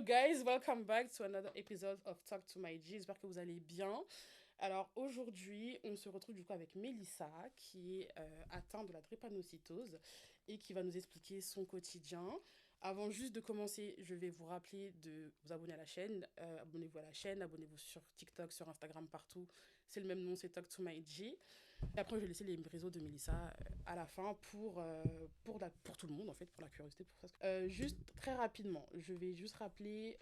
guys, welcome back to another episode of Talk to My G. J'espère que vous allez bien. Alors aujourd'hui, on se retrouve du coup avec Mélissa qui est atteinte de la drépanocytose et qui va nous expliquer son quotidien. Avant juste de commencer, je vais vous rappeler de vous abonner à la chaîne. Abonnez-vous à la chaîne, abonnez-vous sur TikTok, sur Instagram, partout. C'est le même nom, c'est Talk to My G. Et après, je vais laisser les réseaux de Mélissa à la fin pour tout le monde, en fait, pour la curiosité. Juste très rapidement, je vais juste rappeler.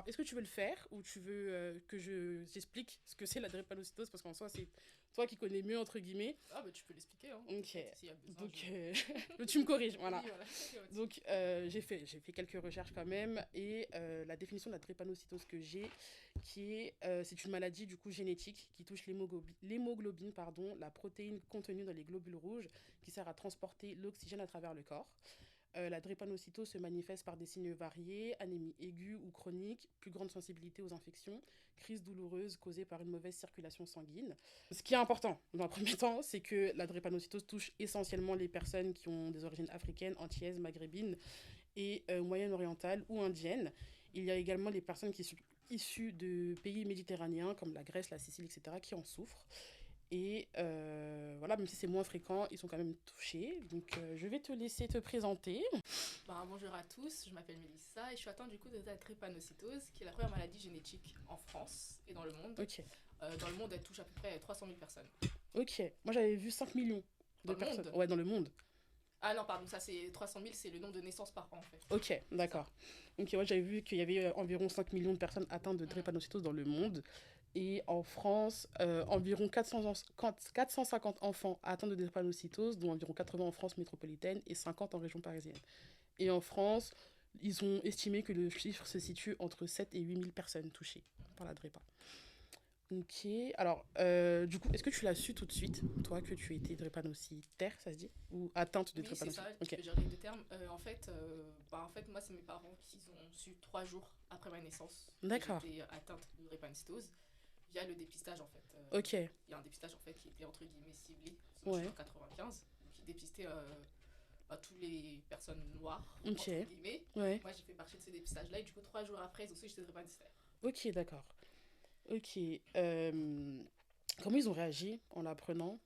Est-ce que tu veux le faire ou tu veux que j'explique ce que c'est la drépanocytose? Parce qu'en soi, c'est toi qui connais mieux, entre guillemets. Ah, bah tu peux l'expliquer, hein. Ok. S'il y a besoin. Donc, tu me corriges, voilà. Oui, voilà. Donc, j'ai fait quelques recherches quand même. Et la définition de la drépanocytose que j'ai, c'est une maladie du coup génétique qui touche l'hémoglobine, la protéine contenue dans les globules rouges qui sert à transporter l'oxygène à travers le corps. La drépanocytose se manifeste par des signes variés, anémie aiguë ou chronique, plus grande sensibilité aux infections, crise douloureuse causée par une mauvaise circulation sanguine. Ce qui est important dans un premier temps, c'est que la drépanocytose touche essentiellement les personnes qui ont des origines africaines, antillaises, maghrébines et moyen-orientales ou indiennes. Il y a également les personnes qui sont issues de pays méditerranéens comme la Grèce, la Sicile, etc., qui en souffrent. Et voilà, même si c'est moins fréquent, ils sont quand même touchés. Donc je vais te laisser te présenter. Bonjour à tous, je m'appelle Mélissa et je suis atteinte du coup de la drépanocytose, qui est la première maladie génétique en France et dans le monde. Ok. Dans le monde, elle touche à peu près 300 000 personnes. Ok. Moi j'avais vu 5 millions de personnes. Ouais, dans le monde. Ah non, pardon, ça c'est 300 000, c'est le nombre de naissances par an en fait. Ok, d'accord. Donc moi j'avais vu qu'il y avait environ 5 millions de personnes atteintes de drépanocytose dans le monde. Et en France, environ 450 enfants atteints de drépanocytose, dont environ 80 en France métropolitaine et 50 en région parisienne. Et en France, ils ont estimé que le chiffre se situe entre 7 et 8 000 personnes touchées par la drépa. Ok, alors, du coup, est-ce que tu l'as su tout de suite, toi, que tu étais drépanocytaire, ça se dit? Ou atteinte de Oui, c'est drépanocytose? ça, tu Ok. peux gérer les deux termes. En fait, moi, c'est mes parents qui ont su 3 jours après ma naissance D'accord. que j'étais atteinte de drépanocytose via le dépistage en fait. Ok. Il y a un dépistage en fait qui était entre guillemets ciblé. Moi, je suis en 95, qui dépistait tous les personnes noires, Ok. entre guillemets. Ouais. Moi, j'ai fait partie de ces dépistages-là et du coup, 3 jours après, ils ont su que j'étais drépanocytaire. Ok, d'accord. Ok. Comment ils ont réagi en l'apprenant?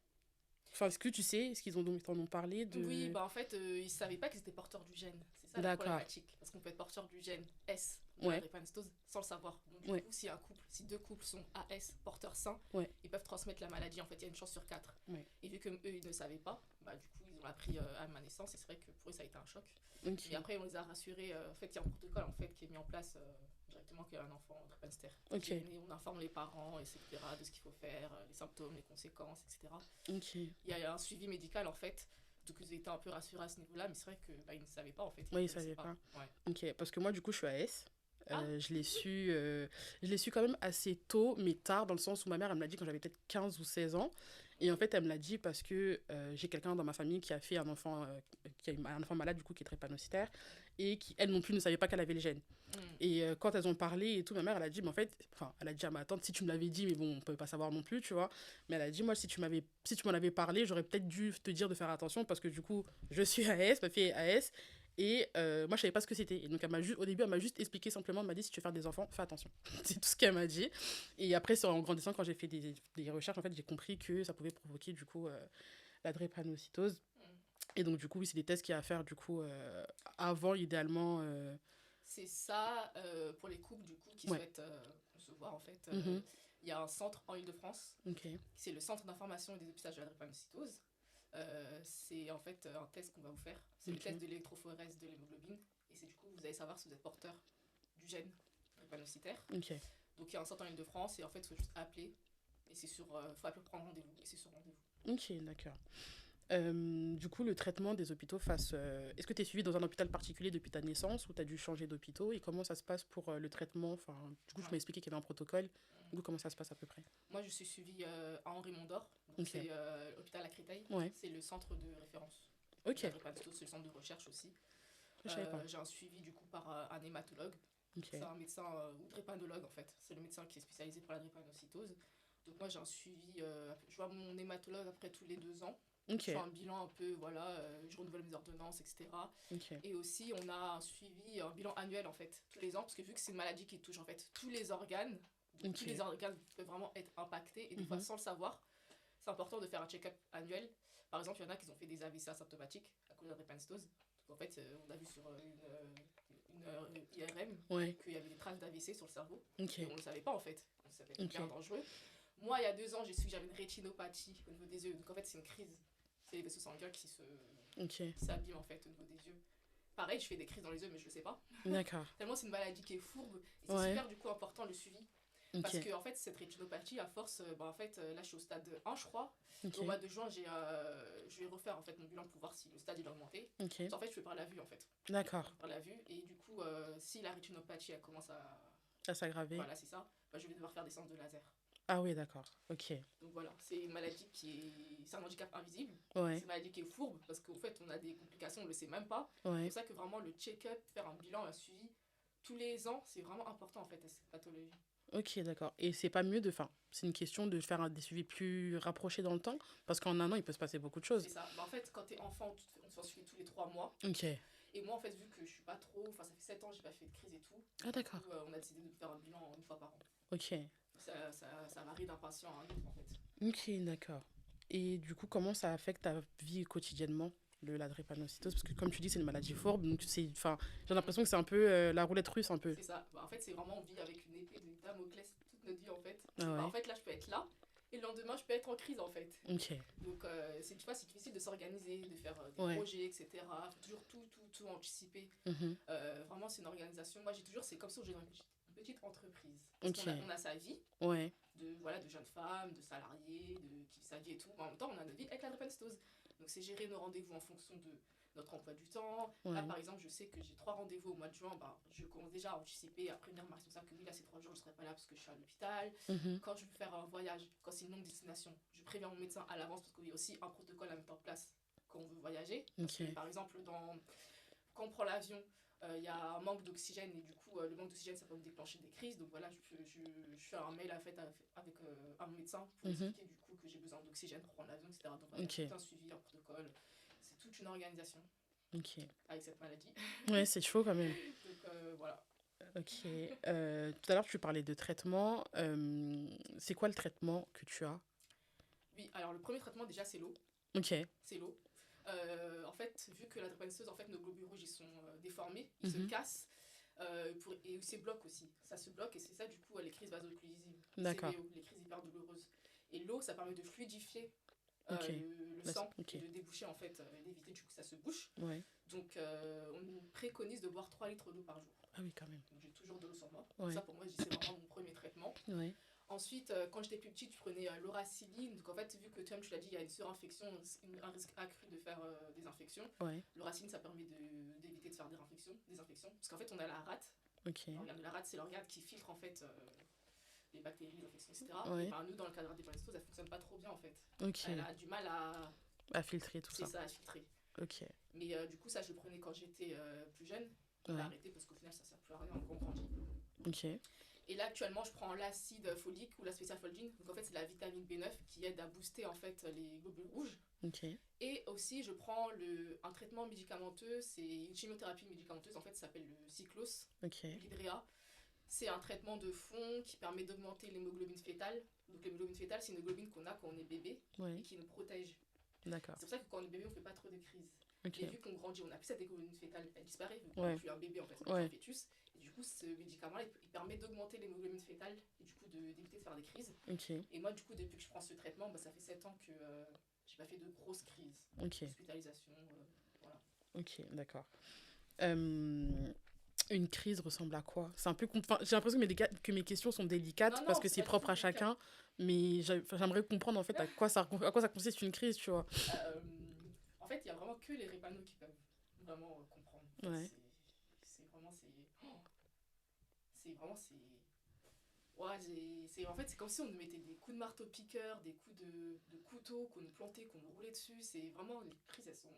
Enfin, est-ce que tu sais, est-ce qu'ils t'en ont parlé Oui, de... en fait, ils savaient pas qu'ils étaient porteurs du gène. C'est ça la D'accord. problématique. Parce qu'on peut être porteur du gène S de la Ouais. drépanocytose sans le savoir. Donc, du Ouais. coup, si deux couples sont AS, porteurs sains, Ouais. ils peuvent transmettre la maladie. En fait, il y a une chance sur 4. Ouais. Et vu qu'eux, ils ne savaient pas, du coup, ils ont appris à ma naissance. Et c'est vrai que pour eux, ça a été un choc. Ok. Et après, on les a rassurés. En fait, il y a un protocole en fait, qui est mis en place directement qu'il y a un enfant drépanocytaire. Ok. Et on informe les parents, etc., de ce qu'il faut faire, les symptômes, les conséquences, etc. Ok. Il y a un suivi médical, en fait. Donc, ils étaient un peu rassurés à ce niveau-là, mais c'est vrai qu'ils ne savaient pas, en fait. Ouais, ils savaient pas. Ouais. Ok, parce que moi, du coup, je suis AS. Ah. Je l'ai su quand même assez tôt, mais tard, dans le sens où ma mère, elle me l'a dit quand j'avais peut-être 15 ou 16 ans. Et en fait, elle me l'a dit parce que j'ai quelqu'un dans ma famille qui a fait un enfant, qui a eu un enfant malade, du coup, qui est drépanocytaire, et qui, elle non plus, ne savait pas qu'elle avait le gène. Et quand elles ont parlé et tout, ma mère, elle a dit, mais en fait, elle a dit à ma tante, si tu me l'avais dit, mais bon, on peut pas savoir non plus, tu vois. Mais elle a dit, moi, si tu m'en avais parlé, j'aurais peut-être dû te dire de faire attention parce que du coup, je suis AS, ma fille est AS. Et moi, je savais pas ce que c'était. Et donc, au début, elle m'a juste expliqué simplement, elle m'a dit, si tu veux faire des enfants, fais attention. C'est tout ce qu'elle m'a dit. Et après, en grandissant, quand j'ai fait des recherches, en fait, j'ai compris que ça pouvait provoquer, du coup, la drépanocytose. Et donc, du coup, oui, c'est des tests qu'il y a à faire, du coup, avant, idéalement. C'est ça, pour les couples, du coup, qui souhaitent concevoir, en fait. Il y a un centre en Ile-de-France. Okay. C'est le centre d'information et des dépistages de la drépanocytose. C'est en fait un test qu'on va vous faire. C'est le test de l'électrophorèse de l'hémoglobine. Et c'est du coup, vous allez savoir si vous êtes porteur du gène drépanocytaire. Okay. Donc, il y a un centre en Ile-de-France et en fait, il faut juste appeler. Et c'est sur... faut appeler pour prendre rendez-vous. Et c'est sur rendez-vous. Ok, d'accord. Du coup, le traitement des hôpitaux est-ce que tu es suivi dans un hôpital particulier depuis ta naissance ou tu as dû changer d'hôpital? Et comment ça se passe pour le traitement? Du coup, tu m'as expliqué qu'il y avait un protocole. Du coup, comment ça se passe à peu près? Moi, je suis suivie à Henri Mondor. Donc c'est l'hôpital à Créteil. Ouais. C'est le centre de référence. Ok. C'est le centre de recherche aussi. J'ai un suivi du coup par un hématologue. Okay. C'est un médecin ou drépanonologue en fait. C'est le médecin qui est spécialisé pour la drépanocytose. Donc moi, j'ai un suivi. Je vois mon hématologue après tous les 2 ans. Ok. Je fais un bilan un peu, voilà, je renouvelle mes ordonnances, etc. Ok. Et aussi, on a un suivi, un bilan annuel, en fait, tous les ans, parce que vu que c'est une maladie qui touche, en fait, tous les organes, donc tous les Ok. organes peuvent vraiment être impactés, et des fois, Mhm. sans le savoir, c'est important de faire un check-up annuel. Par exemple, il y en a qui ont fait des AVC asymptomatiques à cause de la drépanocytose. Donc, en fait, on a vu sur une IRM Ouais. qu'il y avait des traces d'AVC sur le cerveau, Ok. et on ne le savait pas, en fait. Ça peut être hyper Ok. dangereux. Moi, il y a 2 ans, j'ai su que j'avais une rétinopathie au niveau des yeux. Donc, en fait, c'est une crise. C'est les vaisseaux sanguins Ok. qui s'abîment, en fait, au niveau des yeux. Pareil, je fais des crises dans les yeux, mais je le sais pas. D'accord. Tellement c'est une maladie qui est fourbe. Et c'est Ouais. super, du coup, important le suivi. Parce Ok. que, en fait, cette rétinopathie, à force, en fait, là, je suis au stade 1, je crois. Ok. Au mois de juin, je vais refaire, en fait, mon bilan pour voir si le stade, il a augmenté. Ok. En fait, je fais par la vue, en fait. D'accord. Par la vue. Et du coup, si la rétinopathie, elle commence à... Ça s'aggraver. Voilà, c'est ça. Bah, je vais devoir faire des séances de laser. Ah oui, d'accord. Ok. Donc voilà, c'est une maladie qui est... C'est un handicap invisible. Ouais. C'est une maladie qui est fourbe parce qu'en fait, on a des complications, on ne le sait même pas. C'est Ouais. pour ça que vraiment le check-up, faire un bilan, un suivi, tous les ans, c'est vraiment important en fait à cette pathologie. Ok, d'accord. Et c'est pas mieux de... Enfin, c'est une question de faire des suivis plus rapprochés dans le temps, parce qu'en un an, il peut se passer beaucoup de C'est choses. ça. En fait, quand t'es enfant, on se fait suivi tous les 3 mois. Ok. Et moi, en fait, vu que je suis pas trop. Enfin, ça fait 7 ans, j'ai pas fait de crise et tout. Ah, Du d'accord. coup, on a décidé de faire un bilan une fois par an. Ok. Ça varie d'un patient à un autre en fait. Ok, d'accord. Et du coup, comment ça affecte ta vie quotidiennement, la drépanocytose? Parce que comme tu dis, c'est une maladie fourbe, donc c'est, enfin, j'ai l'impression que c'est un peu la roulette russe, un peu. C'est ça. En fait, c'est vraiment on vit avec une épée de Damoclès toute notre vie en fait. Ah En ouais. fait, là, je peux être là. Et le lendemain, je peux être en crise en fait. Ok. Donc, tu vois, c'est difficile de s'organiser, de faire des Ouais. projets, etc. Faut toujours tout anticiper. Mhm. Vraiment, c'est une organisation. Moi, j'ai toujours, c'est comme si j'ai une petite entreprise. Parce Ok. on a sa vie Ouais. voilà, de jeune femme, de salarié, de qui vit sa vie et tout. Mais en même temps, on a notre vie avec la drépanocytose. Donc, c'est gérer nos rendez-vous en fonction de notre emploi du temps. Ouais. Là, par exemple, je sais que j'ai 3 rendez-vous au mois de juin. Bah, je commence déjà à anticiper, à prévenir ma responsable que oui, là, ces 3 jours, je ne serai pas là parce que je suis à l'hôpital. Mhm. Quand je veux faire un voyage, quand c'est une longue destination, je préviens mon médecin à l'avance parce qu'il y a aussi un protocole à mettre en place quand on veut voyager. Parce Ok. que, par exemple, quand on prend l'avion, il y a un manque d'oxygène et du coup, le manque d'oxygène, ça peut me déclencher des crises. Donc voilà, je fais un mail avec un médecin pour Mhm. expliquer du coup que j'ai besoin d'oxygène pour prendre l'avion, etc. Donc voilà, Ok. tout un suivi, un protocole. C'est toute une organisation Ok. avec cette maladie. Ouais, c'est chaud quand même. Donc voilà. Ok. Tout à l'heure, tu parlais de traitement. C'est quoi le traitement que tu as? Oui, alors le premier traitement déjà c'est l'eau. Ok. C'est l'eau. En fait, vu que la drépanocytose, en fait, nos globules rouges ils sont déformés, ils se Mhm. cassent. Et ils se bloquent aussi. Ça se bloque et c'est ça du coup les crises vaso-occlusives, D'accord. les crises hyper douloureuses. Et l'eau, ça permet de fluidifier Ok. le Bah, sang ok. et de déboucher en fait, d'éviter du coup que ça se bouche. Ouais. Donc on nous préconise de boire 3 litres d'eau par jour. Ah oui, quand même. Donc j'ai toujours de l'eau sur moi. Ouais. Ça pour moi, c'est vraiment mon premier traitement. Ouais. Ensuite, quand j'étais plus petite, je prenais l'oracyline. Donc en fait, vu que tu l'as dit, il y a une surinfection, un risque accru de faire des infections. Ouais. L'oracyline, ça permet d'éviter de faire des infections. Parce qu'en fait, on a la rate. Ok. La rate, c'est l'organe qui filtre en fait les bactéries, les infections, etc. Ouais. Et ben, nous, dans le cadre des drépanocytose, elle fonctionne pas trop bien en fait. Ok. Elle a du mal À filtrer tout c'est ça. ça, à filtrer. Ok. Mais du coup, ça, je le prenais quand j'étais plus jeune. On Ouais. a arrêté parce qu'au final, ça sert plus à rien quand on grandit. Ok. Et là, actuellement, je prends l'acide folique ou la spéciafulgine. Donc, en fait, c'est la vitamine B9 qui aide à booster en fait les globules rouges. Ok. Et aussi, je prends un traitement médicamenteux. C'est une chimiothérapie médicamenteuse. En fait, ça s'appelle le cyclos, Ok. l'hydréa. C'est un traitement de fond qui permet d'augmenter l'hémoglobine fétale. Donc, l'hémoglobine fétale, c'est une hémoglobine qu'on a quand on est bébé Ouais. et qui nous protège. D'accord. C'est pour ça que quand on est bébé, on fait pas trop de crises. Ok. Et vu qu'on grandit, on n'a plus cette hémoglobine fétale, elle disparaît, vu qu'on Ouais. n'est plus un bébé en fait, on est Ouais. un fœtus. Et du coup, ce médicament-là, il permet d'augmenter l'hémoglobine fétale et du coup d'éviter de faire des crises. Ok. Et moi, du coup, depuis que je prends ce traitement, bah, ça fait 7 ans que j'ai pas fait de grosses crises. Ok. Hospitalisation, voilà. Ok. D'accord. Une crise ressemble à quoi? C'est un peu... Enfin, j'ai l'impression que mes questions sont délicates Non, parce non, que c'est c'est pas du propre tout à délicat. chacun. Mais j'aimerais comprendre en fait à quoi ça consiste une crise, tu vois. En fait, il y a vraiment que les répanos qui peuvent vraiment comprendre. Ouais. C'est vraiment, c'est vraiment, ouais, en fait, c'est comme si on nous mettait des coups de marteau-piqueur, des coups de couteau qu'on nous plantait, qu'on nous roulait dessus. C'est vraiment, les crises, elles sont...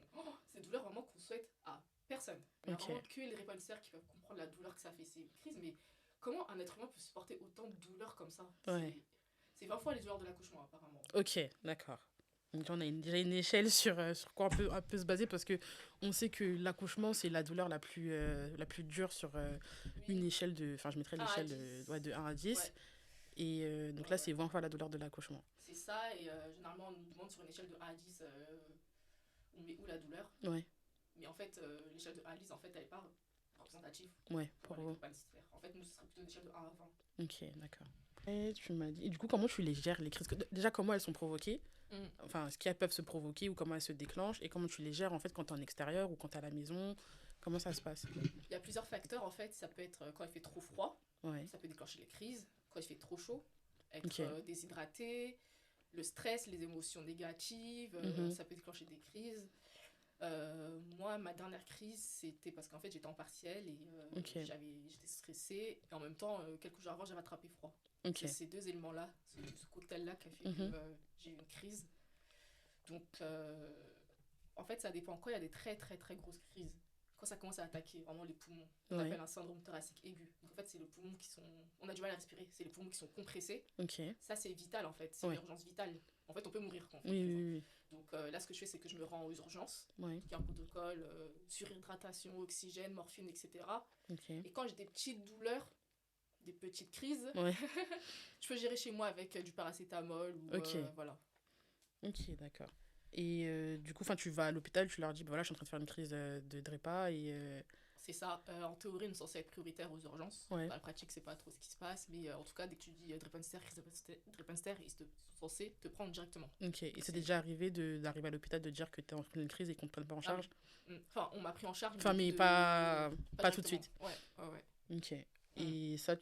c'est des douleurs vraiment qu'on souhaite à personne. Il y a Ok. vraiment que les répanisseurs qui peuvent comprendre la douleur que ça fait. C'est une crise, mais comment un être humain peut supporter autant de douleurs comme ça? Ouais. C'est 20 fois les douleurs de l'accouchement, apparemment. Ok. D'accord. Donc, on a déjà une échelle sur quoi un peu se baser parce que on sait que l'accouchement, c'est la douleur la plus dure sur une Oui, échelle de. Enfin, je mettrais 1 à l'échelle 10. de 1 à 10. Ouais, Et ouais, donc là, ouais. c'est 20 fois la douleur de l'accouchement. C'est ça, et généralement, on nous demande sur une échelle de 1 à 10, on met où la douleur. Ouais, Mais en fait, l'échelle de 1 à 10, en fait, elle n'est pas représentative ouais, pour pour les vous. drépanocytaires. En fait, nous, ce serait plutôt une échelle de 1 à 20. Ok, d'accord. Et tu m'as dit. Et du coup, comment tu les gères, les crises déjà, comment elles sont provoquées? Mm. Enfin, ce qu'elles peuvent se provoquer ou comment elles se déclenchent et comment tu les gères en fait quand t'es en extérieur ou quand t'es à la maison? Comment ça se passe? Il y a plusieurs facteurs, en fait. Ça peut être quand il fait trop froid, Ouais, ça peut déclencher les crises. Quand il fait trop chaud, être ok. déshydraté, le stress, les émotions négatives, Mhm. ça peut déclencher des crises. Moi, ma dernière crise, c'était parce qu'en fait, j'étais en partiel et Ok, j'étais stressée. Et en même temps, quelques jours avant, j'avais attrapé froid. ok. C'est ces deux éléments-là, ce cocktail-là qui a fait que Mhm. j'ai eu une crise. Donc, en fait, ça dépend. Quand il y a des très, très, très grosses crises, quand ça commence à attaquer vraiment les poumons, on Ouais, appelle un syndrome thoracique aigu. Donc, en fait, c'est les poumons qui sont. On a du mal à respirer, c'est les poumons qui sont compressés. ok. Ça, c'est vital en fait, c'est une Ouais. urgence vitale. En fait, on peut mourir quand on fait Oui, une crise, hein. oui, Donc là, ce que je fais, c'est que je me rends aux urgences. oui. Ouais, Donc il y a un protocole, surhydratation, oxygène, morphine, etc. ok. Et quand j'ai des petites douleurs, des petites crises, Ouais, je peux gérer chez moi avec du paracétamol ou ok. voilà. Ok, d'accord. Et du coup, tu vas à l'hôpital, tu leur dis, bah voilà, je suis en train de faire une crise de Drépa et. C'est ça. En théorie, on est censé être prioritaire aux urgences. Ouais, Dans la pratique, c'est pas trop ce qui se passe, mais en tout cas, dès que tu dis Drepanster, crise Drepanster, ils sont censés te prendre directement. ok. Et Donc c'est c'est. déjà arrivé d'arriver à l'hôpital de dire que t'es en train d'une crise et qu'on te prenne pas en Ah oui. charge? Enfin, on m'a pris en charge, mais Enfin, au bout mais de. Pas pas tout de directement. suite. Ouais, ouais, ouais. Ok. Mm. Et ça,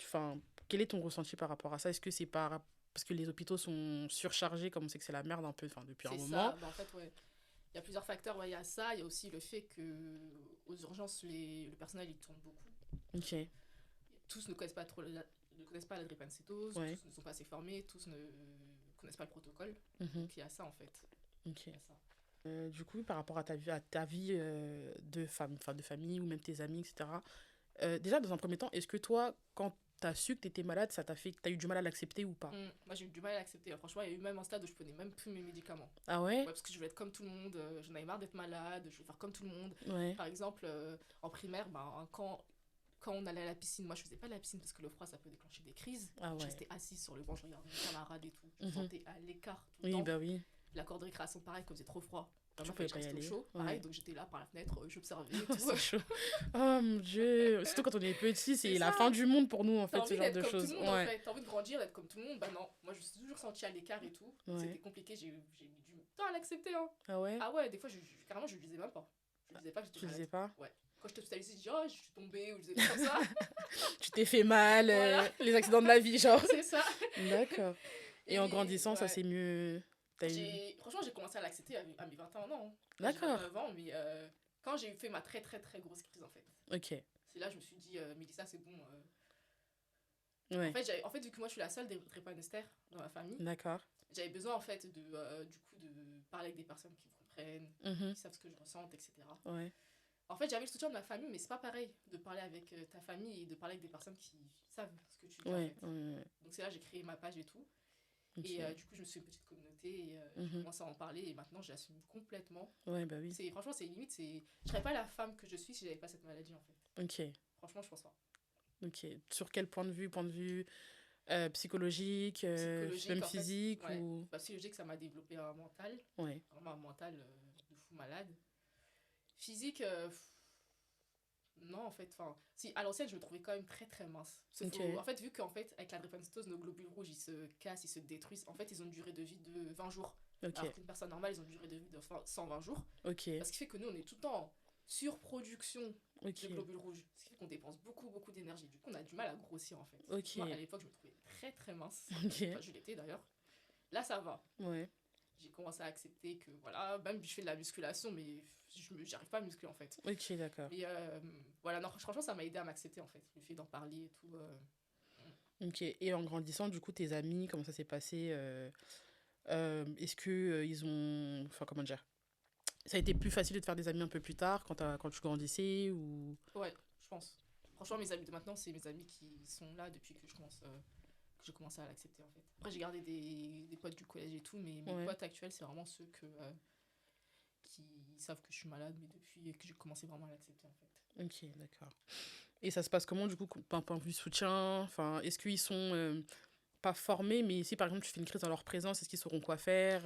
quel est ton ressenti par rapport à ça? Est-ce que c'est parce que les hôpitaux sont surchargés, comme on sait que c'est la merde un peu, depuis un C'est moment? ça. Bah, en fait, ouais. Il y a plusieurs facteurs. Ouais, il y a ça. Il y a aussi le fait que aux urgences, le personnel il tourne beaucoup. Ok. Tous ne connaissent pas trop ne connaissent pas la drépanocytose, Ouais. tous ne sont pas assez formés, tous ne connaissent pas le protocole. Mhm. Donc il y a ça en fait. Ok. Il y a ça. Du coup, par rapport à ta vie de femme, enfin de famille ou même tes amis, etc. Déjà, dans un premier temps, est-ce que toi, quand t'as su que t'étais malade, t'as eu du mal à l'accepter ou pas? Moi j'ai eu du mal à l'accepter. Franchement, il y a eu même un stade où je prenais même plus mes médicaments. Ah Ouais, ouais? parce que je voulais être comme tout le monde, j'en avais marre d'être malade, je voulais faire comme tout le monde. Ouais. Par exemple, en primaire, ben, quand on allait à la piscine, moi je faisais pas la piscine parce que le froid ça peut déclencher des crises. Ah Je ouais. restais assise sur le banc, je regardais mes camarades et tout. Je me Mhm. sentais à l'écart tout le Oui, temps. bah oui. La cour de récréation, pareil, quand il faisait trop froid. Tu Vraiment, fallait pouvais que je pas y reste au aller. chaud. Pareil, Ouais. donc j'étais là par la fenêtre, j'observais et tout. C'est chaud. Oh mon dieu. Surtout quand on est petit, C'est c'est la ça. fin du monde pour nous, en T'as fait, ce envie genre d'être de comme tout le choses. monde en Ouais. fait. T'as envie de grandir, d'être comme tout le monde. Bah non, moi je me suis toujours sentie à l'écart et tout. Ouais. C'était compliqué, j'ai mis du temps à l'accepter, hein. Ah ouais? Ah ouais, des fois, carrément, je le disais même pas. Je le disais pas que j'étais Tu le malade. disais pas? Ouais. Quand j'étais hospitalisée, je dis oh, je suis tombée ou je disais pas comme ça. Tu t'es fait mal, Voilà, les accidents de la vie, genre. c'est ça. D'accord. Et en Et grandissant, ça ouais. c'est mieux. T'as eu. Franchement, j'ai commencé à l'accepter à mes 21 ans, hein. Là, j'ai D'accord. 29 ans, mais quand j'ai fait ma très très très grosse crise en fait, Ok. c'est là que je me suis dit, Mélissa, c'est bon. Ouais. En fait, vu que moi je suis la seule drépanocytaire dans ma famille, D'accord. j'avais besoin en fait du coup de parler avec des personnes qui me comprennent, Mhm. qui savent ce que je ressens, etc. Ouais. En fait, j'avais le soutien de ma famille, mais c'est pas pareil de parler avec ta famille et de parler avec des personnes qui savent ce que tu vis en Ouais. fait. Ouais. Donc c'est là que j'ai créé ma page et tout. Ok. Et du coup, je me suis fait une petite communauté et j'ai Mhm. commencé à en parler et maintenant je l'assume complètement. Ouais, bah oui. Franchement, c'est limite, je serais pas la femme que je suis si j'avais pas cette maladie en fait. Ok. Franchement, je pense pas. Ok. Sur quel point de vue? Point de vue psychologique, Psychologique, même en fait, physique ouais. ou. Bah, psychologique, ça m'a développé un mental, Ouais. vraiment un mental de fou malade. Physique, non, en fait, enfin, si à l'ancienne, je me trouvais quand même très très mince. Ok. En fait, vu qu'en fait, avec la drépanocytose, nos globules rouges ils se cassent, ils se détruisent. En fait, ils ont une durée de vie de 20 jours. Ok. Alors qu'une personne normale, ils ont une durée de vie de 120 jours. Ok. Ce qui fait que nous, on est tout le temps en surproduction Ok. de globules rouges. Ce qui fait qu'on dépense beaucoup, beaucoup d'énergie. Du coup, on a du mal à grossir en fait. Ok. Moi, à l'époque, je me trouvais très, très mince. Ok. Enfin, je l'étais d'ailleurs. Là, ça va. Ouais. J'ai commencé à accepter que, voilà, même je fais de la musculation, mais j'arrive pas à muscler en fait. Ok, d'accord. Mais voilà, non, franchement, ça m'a aidé à m'accepter en fait. Le fait d'en parler et tout. Ok. Et en grandissant, du coup, tes amis, comment ça s'est passé est-ce que ils ont. Enfin, comment dire? Ça a été plus facile de te faire des amis un peu plus tard, quand tu grandissais ou. Ouais, je pense. Franchement, mes amis de maintenant, c'est mes amis qui sont là depuis que je commence, que j'ai commencé à l'accepter en fait. Après, j'ai gardé des potes du collège et tout, mais mes Ouais. potes actuels, c'est vraiment ceux qui savent que je suis malade, mais depuis que j'ai commencé vraiment à l'accepter en fait. Ok, d'accord. Et ça se passe comment, du coup, d'un point de vue soutien? Enfin, est-ce qu'ils sont pas formés, mais si par exemple tu fais une crise dans leur présence, est-ce qu'ils sauront quoi faire,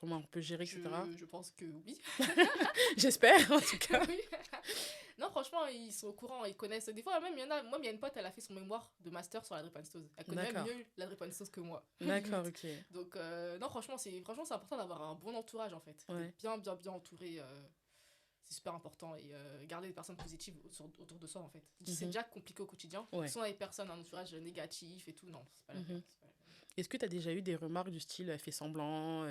comment on peut gérer, etc. Je pense que oui. J'espère, en tout cas. Oui. Non, franchement, ils sont au courant, ils connaissent. Des fois, même, il y en a. Moi, il y a une pote, elle a fait son mémoire de master sur la drépanocytose. Elle connaît même D'accord. mieux la drépanocytose que moi. D'accord, Limite. ok. Donc, non, franchement, c'est important d'avoir un bon entourage, en fait. Ouais. D'être bien, bien, bien entouré. C'est super important. Et garder des personnes positives autour de soi, en fait. C'est déjà compliqué au quotidien. Ouais. Si on a des personnes, un entourage négatif et tout, non, c'est pas la peine. C'est pas la peine. Est-ce que tu as déjà eu des remarques du style fait semblant,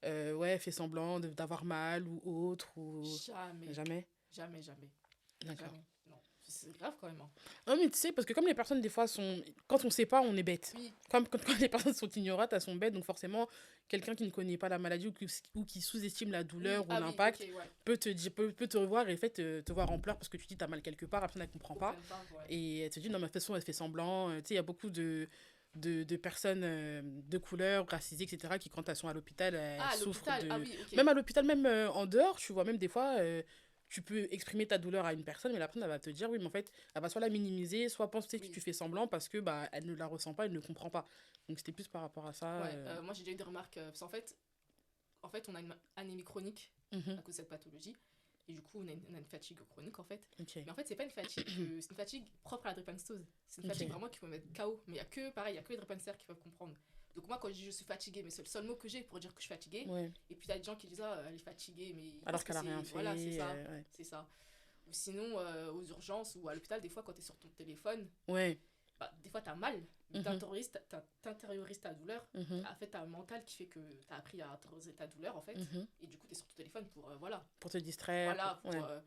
ouais, fait semblant d'avoir mal ou autre ou... Jamais. Jamais? Jamais, jamais. D'accord. Jamais. Non. C'est grave quand même. Hein. Non, mais tu sais, parce que comme les personnes, des fois, sont... Quand on sait pas, on est bête. Oui. Comme quand les personnes sont ignorantes, elles sont bêtes. Donc forcément, quelqu'un qui ne connaît pas la maladie ou qui sous-estime la douleur ou l'impact oui, okay, peut te revoir et fait, te voir en pleurs parce que tu dis t'as mal quelque part, la personne, elle comprend pas. Ouais. Et elle te dit, non, mais de toute façon, elle fait semblant. Tu sais, il y a beaucoup de personnes de couleur, racisées, etc., qui, quand elles sont à l'hôpital, elles souffrent de... Ah oui, okay. Même à l'hôpital, même en dehors, tu vois, même des fois... tu peux exprimer ta douleur à une personne, mais la personne, elle va te dire, oui, mais en fait, elle va soit la minimiser, soit penser que tu fais semblant parce que bah, elle ne la ressent pas, elle ne comprend pas. Donc, c'était plus par rapport à ça. Ouais, moi, j'ai déjà eu des remarques. Parce qu'en fait, on a une anémie chronique à cause de cette pathologie. Et du coup, on a une fatigue chronique, en fait. Okay. Mais en fait, c'est pas une fatigue, c'est une fatigue propre à la drépanocytose. C'est une fatigue vraiment qui peut mettre KO. Mais il y a que les drépanocytaires qui peuvent comprendre. Donc moi, quand je dis je suis fatiguée, mais c'est le seul mot que j'ai pour dire que je suis fatiguée. Ouais. Et puis, il y a des gens qui disent, ah, elle est fatiguée, mais... Alors qu'elle a rien fait. Voilà, c'est ça. Ouais. C'est ça. Ou sinon, aux urgences ou à l'hôpital, des fois, quand t'es sur ton téléphone, bah, des fois, t'as mal. T'intériorises ta douleur. En fait, t'as un mental qui fait que t'as appris à intérioriser ta douleur, en fait. Et du coup, t'es sur ton téléphone pour, voilà. Pour te distraire. Voilà,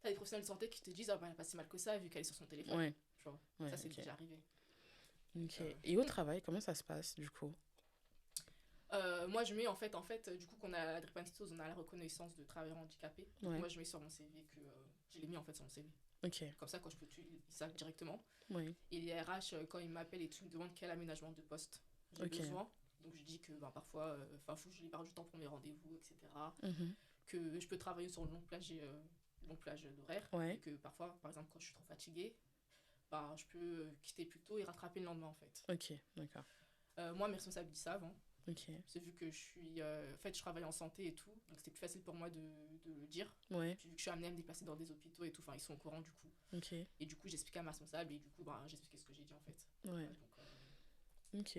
t'as des professionnels de santé qui te disent, ah, bah, elle a pas si mal que ça, vu qu'elle est sur son téléphone. Tu vois. Ça, c'est déjà arrivé. Ok. Et au travail, comment ça se passe, du coup? Moi, je mets en fait, du coup, qu'on a la drépanocytose, on a la reconnaissance de travailleurs handicapés. Moi, je mets sur mon CV que je l'ai mis en fait sur mon CV. Comme ça, quand je peux tout, ils savent directement. Et les RH, quand ils m'appellent et tout, ils me demandent quel aménagement de poste j'ai besoin. Donc, je dis que parfois, faut que je libère du temps pour mes rendez-vous, etc. Que je peux travailler sur le long plage d'horaire. Et que parfois, par exemple, quand je suis trop fatiguée, bah, je peux quitter plus tôt et rattraper le lendemain, en fait. Ok, d'accord. Moi, mes responsables, ils savent. Hein. C'est vu que je suis en fait je travaille en santé et tout, donc c'était plus facile pour moi de le dire. Puis vu que je suis amenée à me déplacer dans des hôpitaux et tout, enfin ils sont au courant du coup. Et du coup j'expliquais à ma responsable et du coup j'expliquais ce que j'ai dit en fait. Donc,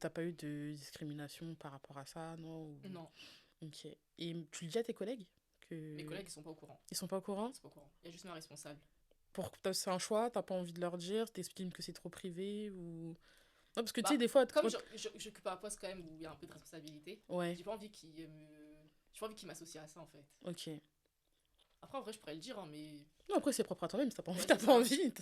t'as pas eu de discrimination par rapport à ça, non? Non. Ok. Et tu le dis à tes collègues que... Mes collègues ils sont pas au courant. Ils sont pas au courant? Ils sont pas au courant. Il y a juste ma responsable. C'est un choix, t'as pas envie de leur dire, t'estimes que c'est trop privé ou... Non, parce que tu sais, des fois... Comme j'occupe un poste quand même où il y a un peu de responsabilité, j'ai pas envie qu'ils m'associent à ça en fait. Ok. Après, en vrai, je pourrais le dire, hein, mais... Non, après, c'est propre à toi-même, si t'as pas envie, t'as pas envie.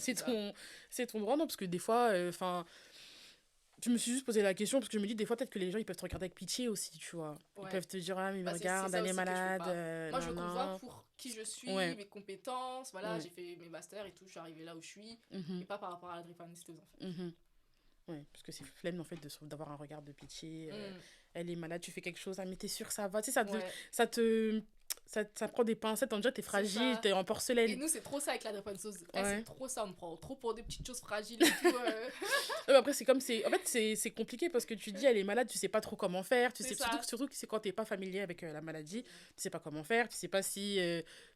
C'est ton droit, non, parce que des fois, je me suis juste posé la question, parce que je me dis, des fois, peut-être que les gens, ils peuvent te regarder avec pitié aussi, tu vois. Ils peuvent te dire, ah, mais regarde, elle est malade. Moi, je veux qu'on voit pour qui je suis, mes compétences, voilà, j'ai fait mes masters et tout, je suis arrivée là où je suis, et pas par rapport à la drépanocytose, en fait. Ouais, parce que c'est flemme en fait d'avoir un regard de pitié. Elle est malade, tu fais quelque chose, ah mais t'es sûre ça va, tu sais, ça prend des pincettes, on dirait t'es fragile, t'es en porcelaine. Et nous c'est trop ça avec la drépanocytose, c'est trop ça, on me prend trop pour des petites choses fragiles et tout. Après en fait c'est compliqué parce que tu dis elle est malade, tu sais pas trop comment faire, surtout que c'est quand t'es pas familier avec la maladie, tu sais pas comment faire, tu sais pas si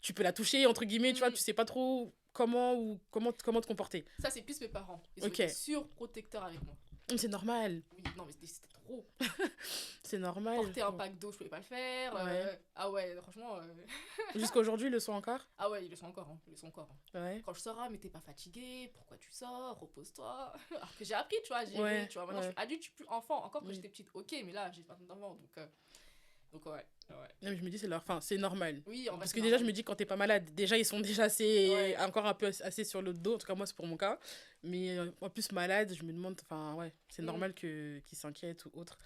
tu peux la toucher entre guillemets, tu vois, tu sais pas trop comment te comporter. Ça c'est plus mes parents, ils sont surprotecteurs avec moi. C'est normal. Oui, non mais c'était trop. C'est normal. Porter un pack d'eau, je pouvais pas le faire. Ah ouais, franchement. Jusqu'à aujourd'hui, ils le sont encore? Ah ouais, ils le sont encore. Ouais. Quand je sors, mais t'es pas fatiguée, pourquoi tu sors, repose-toi. Alors que j'ai appris, tu vois, tu vois, maintenant je suis adulte, je suis plus enfant. Encore que j'étais petite, ok, mais là j'ai pas d'enfant, donc ouais. Non, mais je me dis c'est normal. Oui, parce que déjà je me dis quand t'es pas malade, déjà ils sont déjà assez encore un peu assez sur le dos, en tout cas moi c'est pour mon cas, mais en plus malade, je me demande c'est normal qu'ils s'inquiètent ou autre.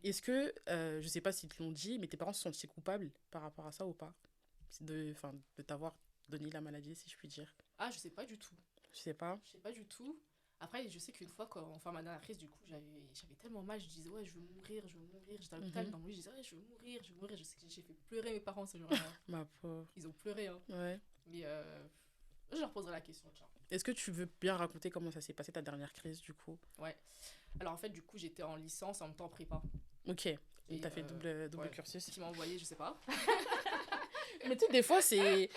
Est-ce que je sais pas s'ils te l'ont dit, mais tes parents se sont coupables par rapport à ça ou pas, de t'avoir donné la maladie, si je puis dire? Ah, je sais pas du tout. Je sais pas du tout. Après, je sais qu'une fois, enfin, ma dernière crise, du coup, j'avais tellement mal, je disais, ouais, je veux mourir, je veux mourir. J'étais à l'hôpital, dans mon lit, je disais, ouais, je veux mourir, je veux mourir. Je sais que j'ai fait pleurer mes parents ce jour-là. Ma pauvre. Ils ont pleuré, hein. Ouais. Mais je leur poserai la question, tiens. Est-ce que tu veux bien raconter comment ça s'est passé ta dernière crise, du coup? Ouais. Alors, en fait, du coup, j'étais en licence, en même temps en prépa. Ok. Donc, Et, t'as fait double ouais, cursus. qui m'a envoyé, je sais pas. Mais tu sais, des fois, je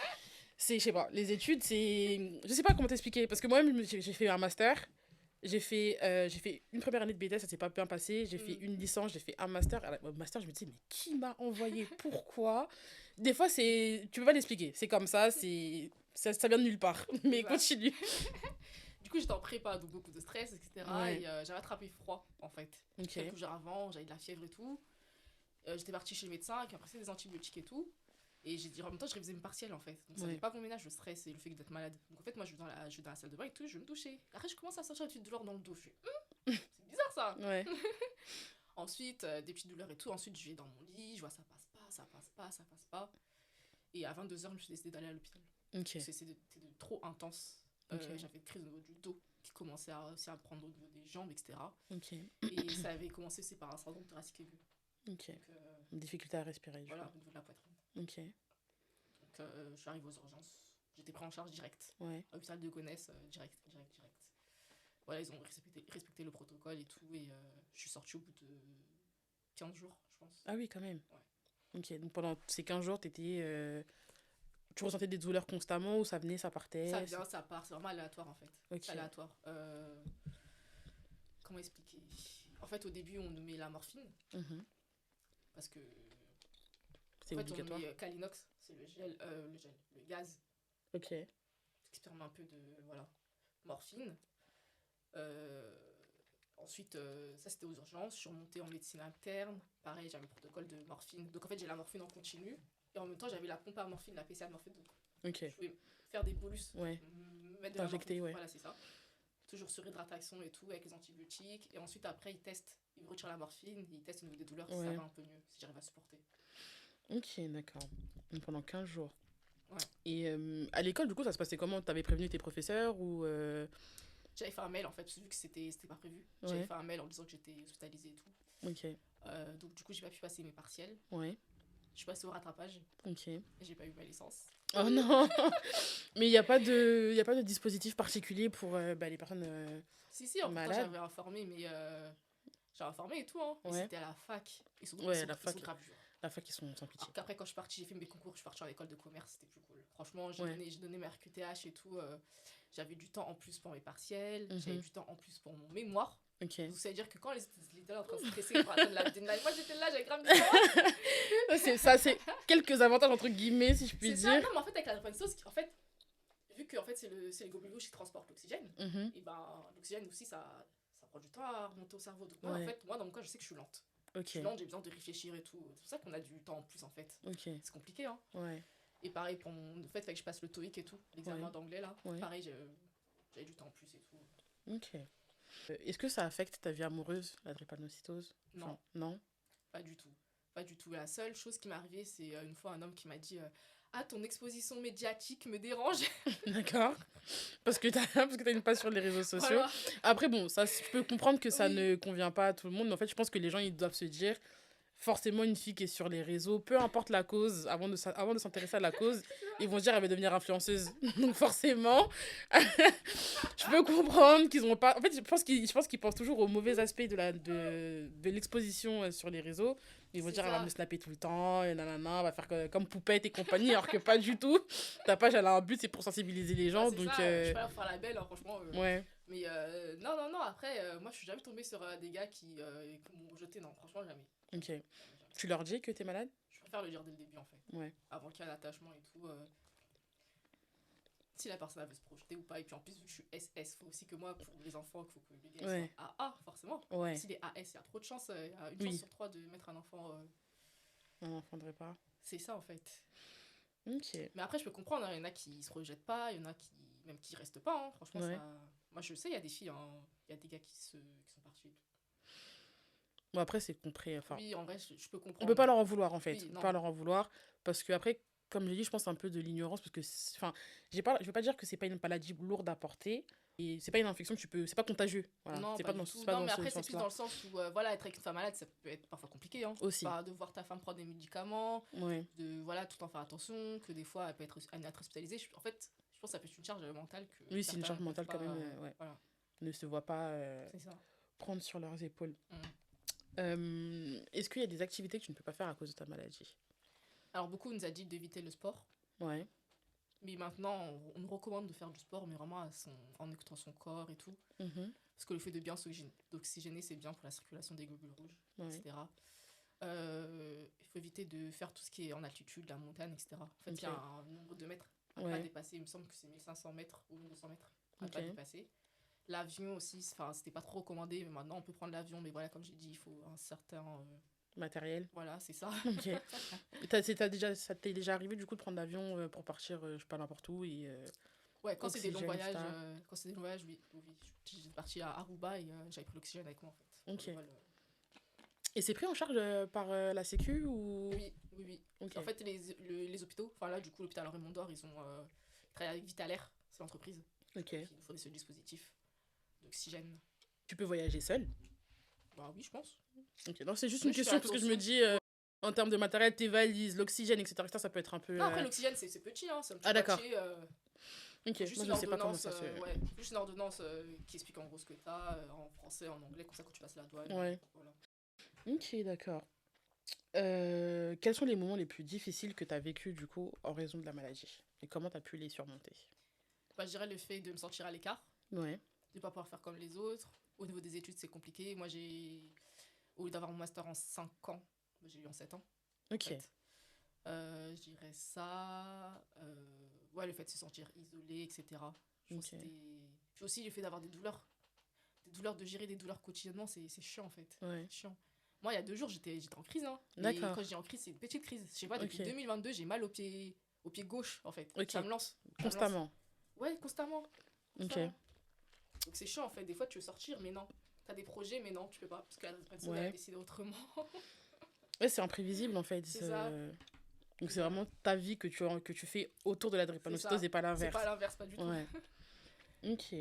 sais pas, les études, je sais pas comment t'expliquer. Parce que moi-même, j'ai fait un master. J'ai fait une première année de BTS, ça s'est pas bien passé. J'ai fait une licence, j'ai fait un master. Au master, je me disais, mais qui m'a envoyé? Pourquoi? Des fois, tu peux pas l'expliquer. C'est comme ça, ça vient de nulle part. Mais continue. Du coup, j'étais en prépa, donc beaucoup de stress, etc. Ouais. Et j'avais attrapé froid, en fait. Ok. Quelques jours avant, j'avais de la fièvre et tout. J'étais partie chez le médecin, qui a prescrit des antibiotiques et tout. Et j'ai dit, en même temps, je révisais mes partiels, en fait. Donc, ça n'est pas bon ménage, le stress et le fait d'être malade. Donc, en fait, moi, je vais dans la salle de bain et tout, je vais me toucher. Après, je commence à sentir une petite douleur dans le dos. Je fais, c'est bizarre, ça. Ouais. Ensuite, des petites douleurs et tout. Ensuite, je vais dans mon lit, je vois ça passe pas, ça passe pas, ça passe pas. Et à 22h, je me suis décidée d'aller à l'hôpital. Ok. C'était trop intense. Okay. J'avais une crise au niveau du dos qui commençait aussi à prendre au niveau des jambes, etc. Ok. Et ça avait commencé aussi par un syndrome thoracique aigu. Ok. Donc, difficulté à respirer. Voilà, au niveau de la poitrine. Ok. Donc, je suis arrivée aux urgences. J'étais pris en charge direct. Ouais. À l'hôpital de Gonesse, direct. Voilà, ils ont respecté le protocole et tout. Et je suis sortie au bout de 15 jours, je pense. Ah oui, quand même. Ouais. Ok, donc pendant ces 15 jours, tu ressentais des douleurs constamment ou ça venait, ça partait? Ça vient, ça part. C'est vraiment aléatoire, en fait. Okay. C'est aléatoire. Comment expliquer? En fait, au début, on nous met la morphine. Parce que... C'est obligatoire. On met Calinox, c'est le gaz. Ok. Qui permet un peu de... Voilà. Morphine. Ensuite, ça c'était aux urgences. Je suis remontée en médecine interne. Pareil, j'avais le protocole de morphine. Donc en fait, j'ai la morphine en continu. Et en même temps, j'avais la pompe à morphine, la PCA de morphine. Donc ok. je pouvais faire des bolus. Ouais. Mettre de la morphine. Ouais. Voilà, c'est ça. Toujours sur hydratation et tout, avec les antibiotiques. Et ensuite, après, ils testent. Ils retirent la morphine. Ils testent au niveau des douleurs si ça va un peu mieux, si j'arrive à supporter. Ok, d'accord. Donc pendant 15 jours. Ouais. Et à l'école, du coup, ça se passait comment? T'avais prévenu tes professeurs ou J'avais fait un mail, en fait, vu que c'était pas prévu. J'avais fait un mail en disant que j'étais hospitalisée et tout. Ok. Donc, du coup, j'ai pas pu passer mes partiels. Ouais. Je suis passée au rattrapage. Ok. Et j'ai pas eu ma licence. Oh non. Mais il n'y a pas de dispositif particulier pour les personnes Si, en fait, j'avais informé, mais... j'ai informé et tout, hein. Ouais. Mais c'était à la fac. Ils sont grave durs. La fac, ils sont sans pitié. Alors qu'après, quand je suis partie, j'ai fait mes concours, je suis partie en école de commerce, c'était plus cool. Franchement, j'ai donné mes RQTH et tout. J'avais du temps en plus pour mes partiels, j'avais du temps en plus pour mon mémoire. Ok. Donc, ça veut dire que quand les étaient là en train de stresser pour atteindre la deadline, moi j'étais là, j'avais grave du temps. c'est quelques avantages entre guillemets, si je puis dire. Ça. Non, mais en fait, avec la drépanocytose, en fait, vu que en fait, c'est les globules rouges qui transportent l'oxygène, et ben l'oxygène aussi, ça prend du temps à remonter au cerveau. Donc, en fait, moi, dans mon cas, je sais que je suis lente. Okay. Je suis lente, j'ai besoin de réfléchir et tout. C'est pour ça qu'on a du temps en plus, en fait. Okay. C'est compliqué, hein. Ouais. Et pareil, pour le fait que je passe le TOEIC et tout, l'examen d'anglais, là. Ouais. Pareil, j'avais du temps en plus et tout. Ok. Est-ce que ça affecte ta vie amoureuse, la drépanocytose? Non. Non. Pas du tout. Pas du tout. La seule chose qui m'est arrivée, c'est une fois un homme qui m'a dit ah, ton exposition médiatique me dérange. D'accord. Parce que t'as une page sur les réseaux sociaux. Voilà. Après, bon, ça, je peux comprendre que ça ne convient pas à tout le monde, mais en fait, je pense que les gens, ils doivent se dire, forcément, une fille qui est sur les réseaux, peu importe la cause, avant de s'intéresser à la cause, ils vont dire, elle va devenir influenceuse. Donc, forcément, je peux comprendre qu'ils n'ont pas... En fait, je pense qu'ils pensent toujours au mauvais aspect de l'exposition sur les réseaux. Ils vont dire, elle va me snapper tout le temps, et nanana, elle va faire comme Poupette et compagnie, alors que pas du tout. Ta page, elle a un but, c'est pour sensibiliser les gens. Donc, ça, je suis pas là pour faire la belle, hein, franchement. Ouais. Mais non, après, moi, je suis jamais tombée sur des gars qui m'ont rejeté, non, franchement, jamais. Ok. Jamais. Tu leur dis que t'es malade? Je préfère le dire dès le début, en fait. Ouais. Avant qu'il y ait un attachement et tout. Si la personne veut se projeter ou pas. Et puis en plus, vu que je suis SS, faut aussi que moi, pour les enfants, il faut que les gars soient AA, forcément. Ouais. Si les AS, il y a trop de chance, il y a une chance sur 3 de mettre un enfant. Un enfant de répa. C'est ça, en fait. Ok. Mais après, je peux comprendre, il y en a qui se rejettent pas, il y en a qui restent pas, hein. Franchement, ça... Moi, je sais, il y a des filles, il y a des gars qui sont partis et tout. Bon, après, c'est compris. Enfin, oui, en vrai, je peux comprendre. On peut pas leur en vouloir, en fait. On peut pas leur en vouloir. Parce que, après, comme j'ai dit, je pense un peu de l'ignorance. Parce que, enfin, je vais pas dire que c'est pas une maladie lourde à porter. Et c'est pas une infection que tu peux... C'est pas contagieux. Voilà. Non, C'est pas pas du dans, tout. c'est pas Non, dans mais ce après, c'est plus sens-là. dans le sens où, voilà, être avec une femme malade, ça peut être parfois compliqué, hein. Aussi. Bah, de voir ta femme prendre des médicaments, Ouais. de, voilà, tout en faire attention, que des fois, elle peut être amenée à être hospitalisée. En fait, je pense que ça peut être une charge mentale que Oui, c'est une certains charge ne peuvent mentale quand pas, même. Ouais. voilà, Ne se voit pas c'est ça. prendre sur leurs épaules. Mm. Est-ce qu'il y a des activités que tu ne peux pas faire à cause de ta maladie? Alors, beaucoup nous a dit d'éviter le sport. Ouais. Mais maintenant, on nous recommande de faire du sport, mais vraiment en écoutant son corps et tout. Mhm. Parce que le fait de bien d'oxygéner, c'est bien pour la circulation des globules rouges, Ouais. etc. Il faut éviter de faire tout ce qui est en altitude, la montagne, etc. En fait, il y a Ok. un nombre de mètres à Ouais. pas dépasser. Il me semble que c'est 1500 mètres ou 1200 mètres à Ok. pas dépasser. L'avion aussi, c'était pas trop recommandé, mais maintenant on peut prendre l'avion. Mais voilà, comme j'ai dit, il faut un certain. Matériel. Voilà, c'est ça. Ok. Ça t'est déjà arrivé du coup de prendre l'avion pour partir, je sais pas, n'importe où et Ouais, quand c'est des longs oxygène, voyages, etc. oui. J'étais partie à Aruba et j'avais pris l'oxygène avec moi en fait. Ok. Pour le vol, Et c'est pris en charge par la Sécu ou... Oui. Ok. En fait, les hôpitaux, enfin là, du coup, l'hôpital Henri Mondor, ils travaillent avec Vitalair, c'est l'entreprise, Ok. qui nous fournit ce dispositif d'oxygène. Tu peux voyager seul? Bah oui, je pense. Ok. Non, c'est juste Oui, une je fais question un parce que tour je me sous. dis, en termes de matériel, tes valises, l'oxygène, etc., ça peut être un peu... Non, après, l'oxygène, c'est petit, hein, c'est un petit Ah, d'accord. boîtier, Ok, juste moi une je sais pas comment ordonnance, ça se... ouais, juste une ordonnance qui explique en gros ce que t'as, en français, en anglais, comme ça quand tu passes la douane. Ouais. Voilà. Ok, d'accord. Quels sont les moments les plus difficiles que tu as vécu du coup en raison de la maladie? Et comment tu as pu les surmonter? Bah, je dirais le fait de me sentir à l'écart, Ouais. de ne pas pouvoir faire comme les autres. Au niveau des études, c'est compliqué. Moi, au lieu d'avoir mon master en 5 ans, j'ai eu en 7 ans. Ok. En fait. Je dirais ça. Ouais, le fait de se sentir isolé, etc. Je pense Ok. que puis aussi le fait d'avoir des douleurs. Des douleurs, de gérer des douleurs quotidiennement, c'est chiant en fait. Ouais. C'est chiant. Moi, il y a 2 jours, j'étais en crise. Hein. Et D'accord. quand je dis en crise, c'est une petite crise. Je sais pas, depuis Ok. 2022, j'ai mal au pied gauche en fait. Ok. Ça me lance. Ça me lance. Constamment. Ouais, constamment. Ok. constamment. Donc c'est chiant en fait. Des fois, tu veux sortir, mais non. T'as des projets, mais non, tu peux pas. Parce que la personne Ouais. a décidé autrement. Ouais, c'est imprévisible en fait. C'est ça. Donc c'est vraiment ta vie que tu fais autour de la drépanocytose ça. et pas C'est l'inverse. pas l'inverse, pas du tout. Ouais. Ok.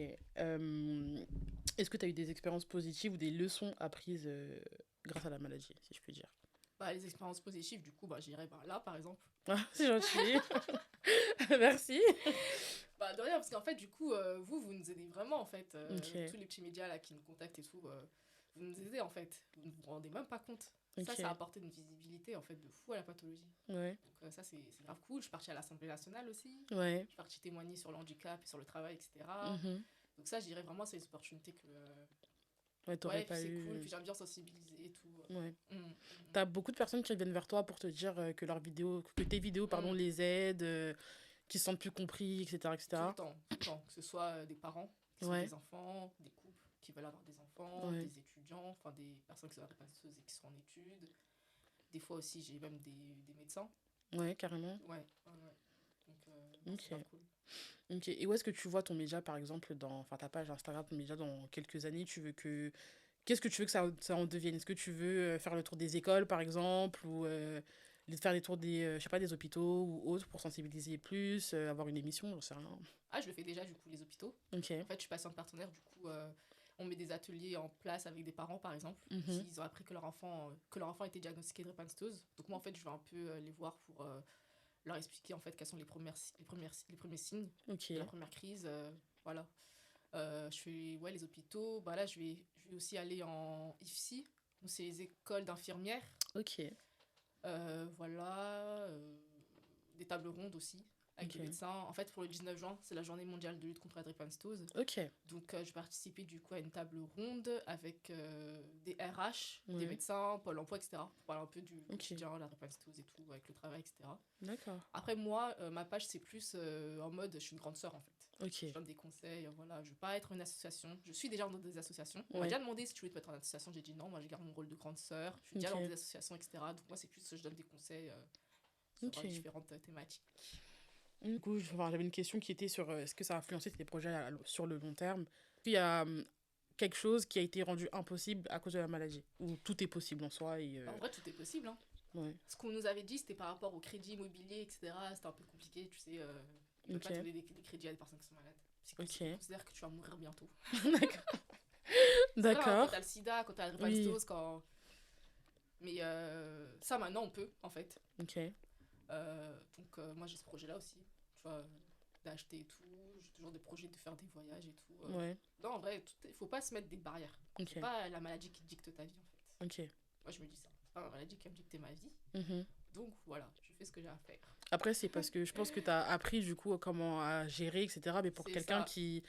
Est-ce que tu as eu des expériences positives ou des leçons apprises grâce à la maladie, si je puis dire? Bah, les expériences positives, du coup, bah, j'irais là, par exemple. Ah, c'est gentil. Merci. Bah, de rien, parce qu'en fait, du coup, vous nous aidez vraiment, en fait. Ok. Tous les petits médias là, qui nous contactent et tout, vous nous aidez, en fait. Vous ne vous rendez même pas compte. Ok. Ça a apporté une visibilité, en fait, de fou à la pathologie. Ouais. Donc ça, c'est grave cool. Je suis partie à l'Assemblée nationale aussi. Ouais. Je suis partie témoigner sur le handicap et sur le travail, etc. Mhm. Donc ça, je dirais vraiment, c'est une opportunité que... Ouais, t'aurais ouais, pas puis c'est eu... cool, puis j'aime bien sensibiliser et tout. Ouais. Mm. T'as beaucoup de personnes qui viennent vers toi pour te dire que tes vidéos, pardon, les aident, qu'ils se sentent plus compris, etc., etc. Tout le temps. Que ce soit des parents qui sont Ouais. des enfants, des couples qui veulent avoir des enfants, Ouais. des étudiants, enfin des personnes qui sont drépanocytoses et qui sont en études. Des fois aussi, j'ai même des médecins. Ouais, carrément. Ouais. Donc, Ok. c'est grave cool. Ok. Et où est-ce que tu vois ton média, par exemple, enfin ta page Instagram, ton média dans quelques années, qu'est-ce que tu veux que ça en devienne? Est-ce que tu veux faire le tour des écoles, par exemple, ou faire les tours des, je sais pas, des hôpitaux ou autres pour sensibiliser plus, avoir une émission, j'en sais rien. Ah, je le fais déjà, du coup, les hôpitaux. Ok. En fait, je suis patiente partenaire, du coup, on met des ateliers en place avec des parents, par exemple, Mhm. qui ont appris que leur enfant était diagnostiqué de drépanocytose. Donc moi, en fait, je vais un peu les voir pour leur expliquer, en fait, quels sont les premiers signes Ok. de la première crise. Voilà. Je fais les hôpitaux. Bah là, je vais aussi aller en IFSI, donc c'est les écoles d'infirmières. Ok. Voilà. Des tables rondes aussi, avec Ok. des médecins. En fait, pour le 19 juin, c'est la journée mondiale de lutte contre la drépanocytose. Ok. Donc, je participais du coup à une table ronde avec des RH, Ouais. des médecins, Pôle emploi, etc. Pour parler un peu du Ok. quotidien, la drépanocytose et tout, avec le travail, etc. D'accord. Après, moi, ma page, c'est plus en mode, je suis une grande sœur en fait. Ok. Je donne des conseils, voilà. Je veux pas être une association. Je suis déjà dans des associations. On Ouais. m'a déjà demandé si tu voulais te mettre en association. J'ai dit non, moi je garde mon rôle de grande sœur. Je suis déjà Ok. dans des associations, etc. Donc, moi, c'est plus je donne des conseils sur Ok. différentes thématiques. Du coup, j'avais une question qui était sur est-ce que ça a influencé tes projets sur le long terme? Il y a quelque chose qui a été rendu impossible à cause de la maladie, ou tout est possible en soi et En vrai, tout est possible. Hein. ouais. Ce qu'on nous avait dit, c'était par rapport au crédit immobilier, etc. C'était un peu compliqué, tu sais. Tu peux pas donner des crédits à des personnes qui sont malades. Ok. Ils considèrent que tu vas mourir bientôt. D'accord. Quand D'accord. t'as le sida, quand t'as la Oui. drépanocytose, quand... Mais ça, maintenant, on peut, en fait. Ok. Donc, moi, j'ai ce projet-là aussi. Tu vois, d'acheter et tout. J'ai toujours des projets de faire des voyages et tout. Ouais. Non, en vrai, il faut pas se mettre des barrières. Ok. C'est pas la maladie qui dicte ta vie, en fait. Ok. Moi, je me dis ça. C'est pas ma maladie qui va me dicter ma vie. Mhm. Donc, voilà, je fais ce que j'ai à faire. Après, c'est parce que je pense que tu as appris du coup comment à gérer, etc. Mais pour C'est quelqu'un ça. qui.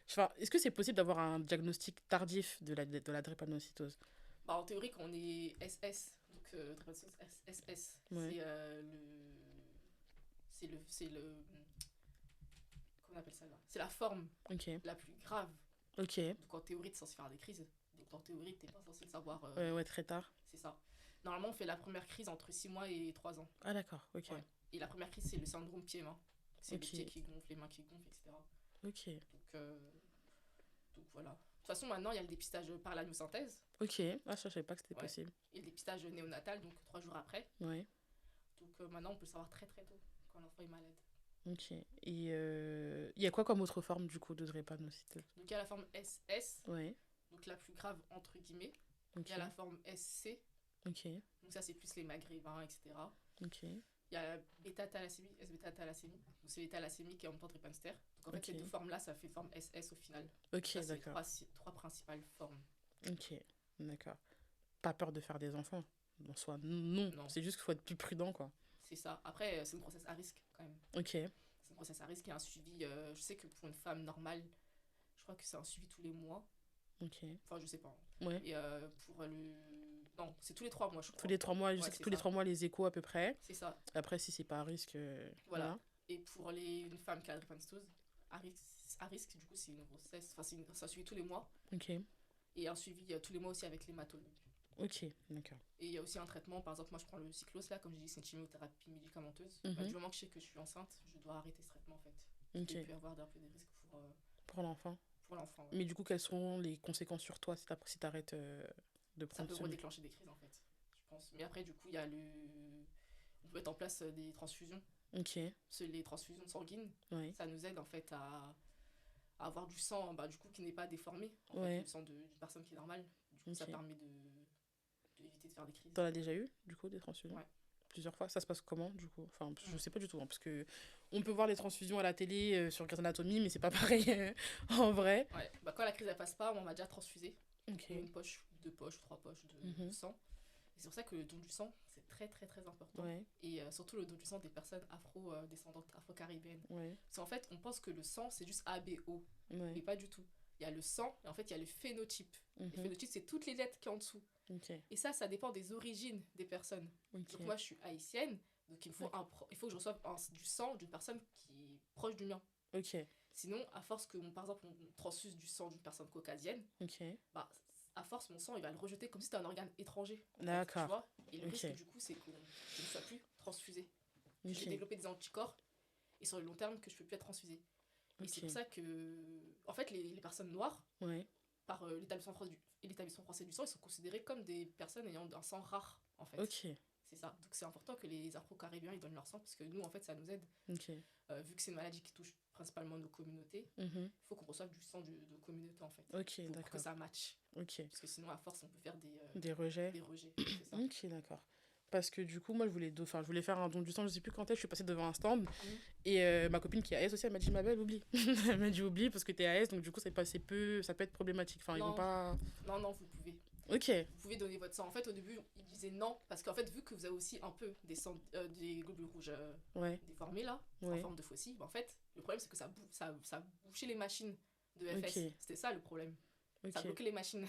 Enfin, est-ce que c'est possible d'avoir un diagnostic tardif de la drépanocytose? Bah, en théorie, quand on est SS, donc drépanocytose SS, Ouais. c'est le. Comment on appelle ça là? C'est la forme Ok. la plus grave. Ok. Donc, en théorie, t'es censé faire des crises. Donc, en théorie, t'es pas censé le savoir. Ouais, très tard. C'est ça. Normalement, on fait la première crise entre 6 mois et 3 ans. Ah, d'accord. Ok. Ouais. Et la première crise, c'est le syndrome pied-main. C'est Ok. les pieds qui gonflent, les mains qui gonflent, etc. Ok. Donc voilà. De toute façon, maintenant, il y a le dépistage par l'amniosynthèse. Ok. Ah, ça, je savais pas que c'était Ouais. possible. Et le dépistage néonatal, donc 3 jours après. Ouais. Donc maintenant, on peut le savoir très très tôt quand l'enfant est malade. Ok. Et il y a quoi comme autre forme du coup de drépanocytose? Donc il y a la forme SS, Ouais. donc la plus grave entre guillemets. Ok. Il y a la forme SC, Ok. donc ça c'est plus les maghrébins, etc. Ok. Il y a la bêta-thalassémie, S-bêta-thalassémie. Donc c'est les thalassémies qui est en même temps drépanocytaire. Donc en fait, Ok. ces deux formes-là, ça fait forme SS au final. Ok, Ça, c'est les d'accord. trois principales formes. Ok, d'accord. Pas peur de faire des enfants. En soi, non. Non. C'est juste qu'il faut être plus prudent, quoi. C'est ça. Après, c'est une grossesse à risque quand même. Ok. C'est une grossesse à risque et un suivi. Je sais que pour une femme normale, je crois que c'est un suivi tous les mois. Ok. Enfin, je sais pas. Ouais. Et pour le. Non, c'est tous les 3 mois, je crois. Tous les 3 mois, je Ouais, sais que c'est tous les ça. 3 mois, les échos à peu près. C'est ça. Après, si c'est pas à risque, Voilà. Et pour une femme qui a la drépanocytose, à risque, du coup, c'est une grossesse. Enfin, c'est un suivi tous les mois. Ok. Et un suivi tous les mois aussi avec l'hématologue. Ok, d'accord. Et il y a aussi un traitement. Par exemple, moi, je prends le cyclose, là, comme je dis, c'est une chimiothérapie médicamenteuse. Mhm. Du moment que je sais que je suis enceinte, je dois arrêter ce traitement, en fait. Ok. Il peut y avoir un peu des risques Pour l'enfant. pour l'enfant. Ouais. Mais du coup, quelles sont les conséquences sur toi si t'arrêtes de Ça prendre peut ce... redéclencher des crises, en fait, je pense. Mais après, du coup, il y a le. On peut mettre en place des transfusions. Ok, Les transfusions sanguines, ouais. ça nous aide, en fait, à avoir du sang, bah, du coup, qui n'est pas déformé. En Ouais. fait, le sang d'une personne qui est normale. Du coup, ça Ok. permet d'éviter de faire des crises. T'en as déjà eu, du coup, des transfusions? Ouais. Plusieurs fois. Ça se passe comment, du coup? Enfin, je sais pas du tout, hein, parce que on peut voir les transfusions à la télé sur Grey's Anatomy, mais c'est pas pareil en vrai. Ouais. Bah, quand la crise elle passe pas, on m'a déjà transfusé. Ok. Une poche, 2 poches, 3 poches de sang. Et c'est pour ça que le don du sang, c'est très très très important. Ouais, Et surtout le don du sang des personnes afro-descendantes, afro-caribéennes. ouais, Parce qu'en fait, on pense que le sang, c'est juste A, B, O. ouais. Mais pas du tout. Il y a le sang, et en fait, il y a le phénotype. Le Mhm. phénotype, c'est toutes les lettres qui sont en dessous. Ok, Et ça dépend des origines des personnes. ok. Donc moi, je suis haïtienne, donc il me faut, il faut que je reçoive du sang d'une personne qui est proche du mien. Ok, Sinon, à force que, par exemple, on transfuse du sang d'une personne caucasienne, ok. bah, à force, mon sang, il va le rejeter comme si c'était un organe étranger. En fait, D'accord. tu vois. Et le Ok. risque, du coup, c'est que je ne sois plus transfusée. Ok. J'ai développé des anticorps, et sur le long terme, que je ne peux plus être transfusée. Et c'est Ok. pour ça que, en fait, les personnes noires, Ouais, par l'établissement français du sang, ils sont considérés comme des personnes ayant un sang rare, en fait. ok, C'est ça. Donc c'est important que les afro-caribéens ils donnent leur sang, parce que nous, en fait, ça nous aide. ok. Vu que c'est une maladie qui touche principalement nos communautés, Mhm. il faut qu'on reçoive du sang de communauté, en fait. Ok, Pour que d'accord. ça matche. Ok. Parce que sinon, à force, on peut faire Des rejets. des rejets. C'est ça. Ok, d'accord. Parce que du coup, moi, je voulais faire un don du sang, je sais plus quand est-ce, je suis passée devant un stand. Et ma copine qui est AS aussi, elle m'a dit, ma belle, oublie. Elle m'a dit, oublie, parce que t'es AS, donc du coup, ça peut être problématique. Enfin, ils Non. vont pas... Non, vous pouvez. Ok, Vous pouvez donner votre sang. En fait, au début, ils disaient non, parce qu'en fait, vu que vous avez aussi un peu des globules rouges ouais, déformés, là, en ouais. forme de faucille, bah, en fait, le problème, c'est que ça bouchait les machines de FS. Ok. C'était ça, le problème. Ça Ok, bloquait les machines.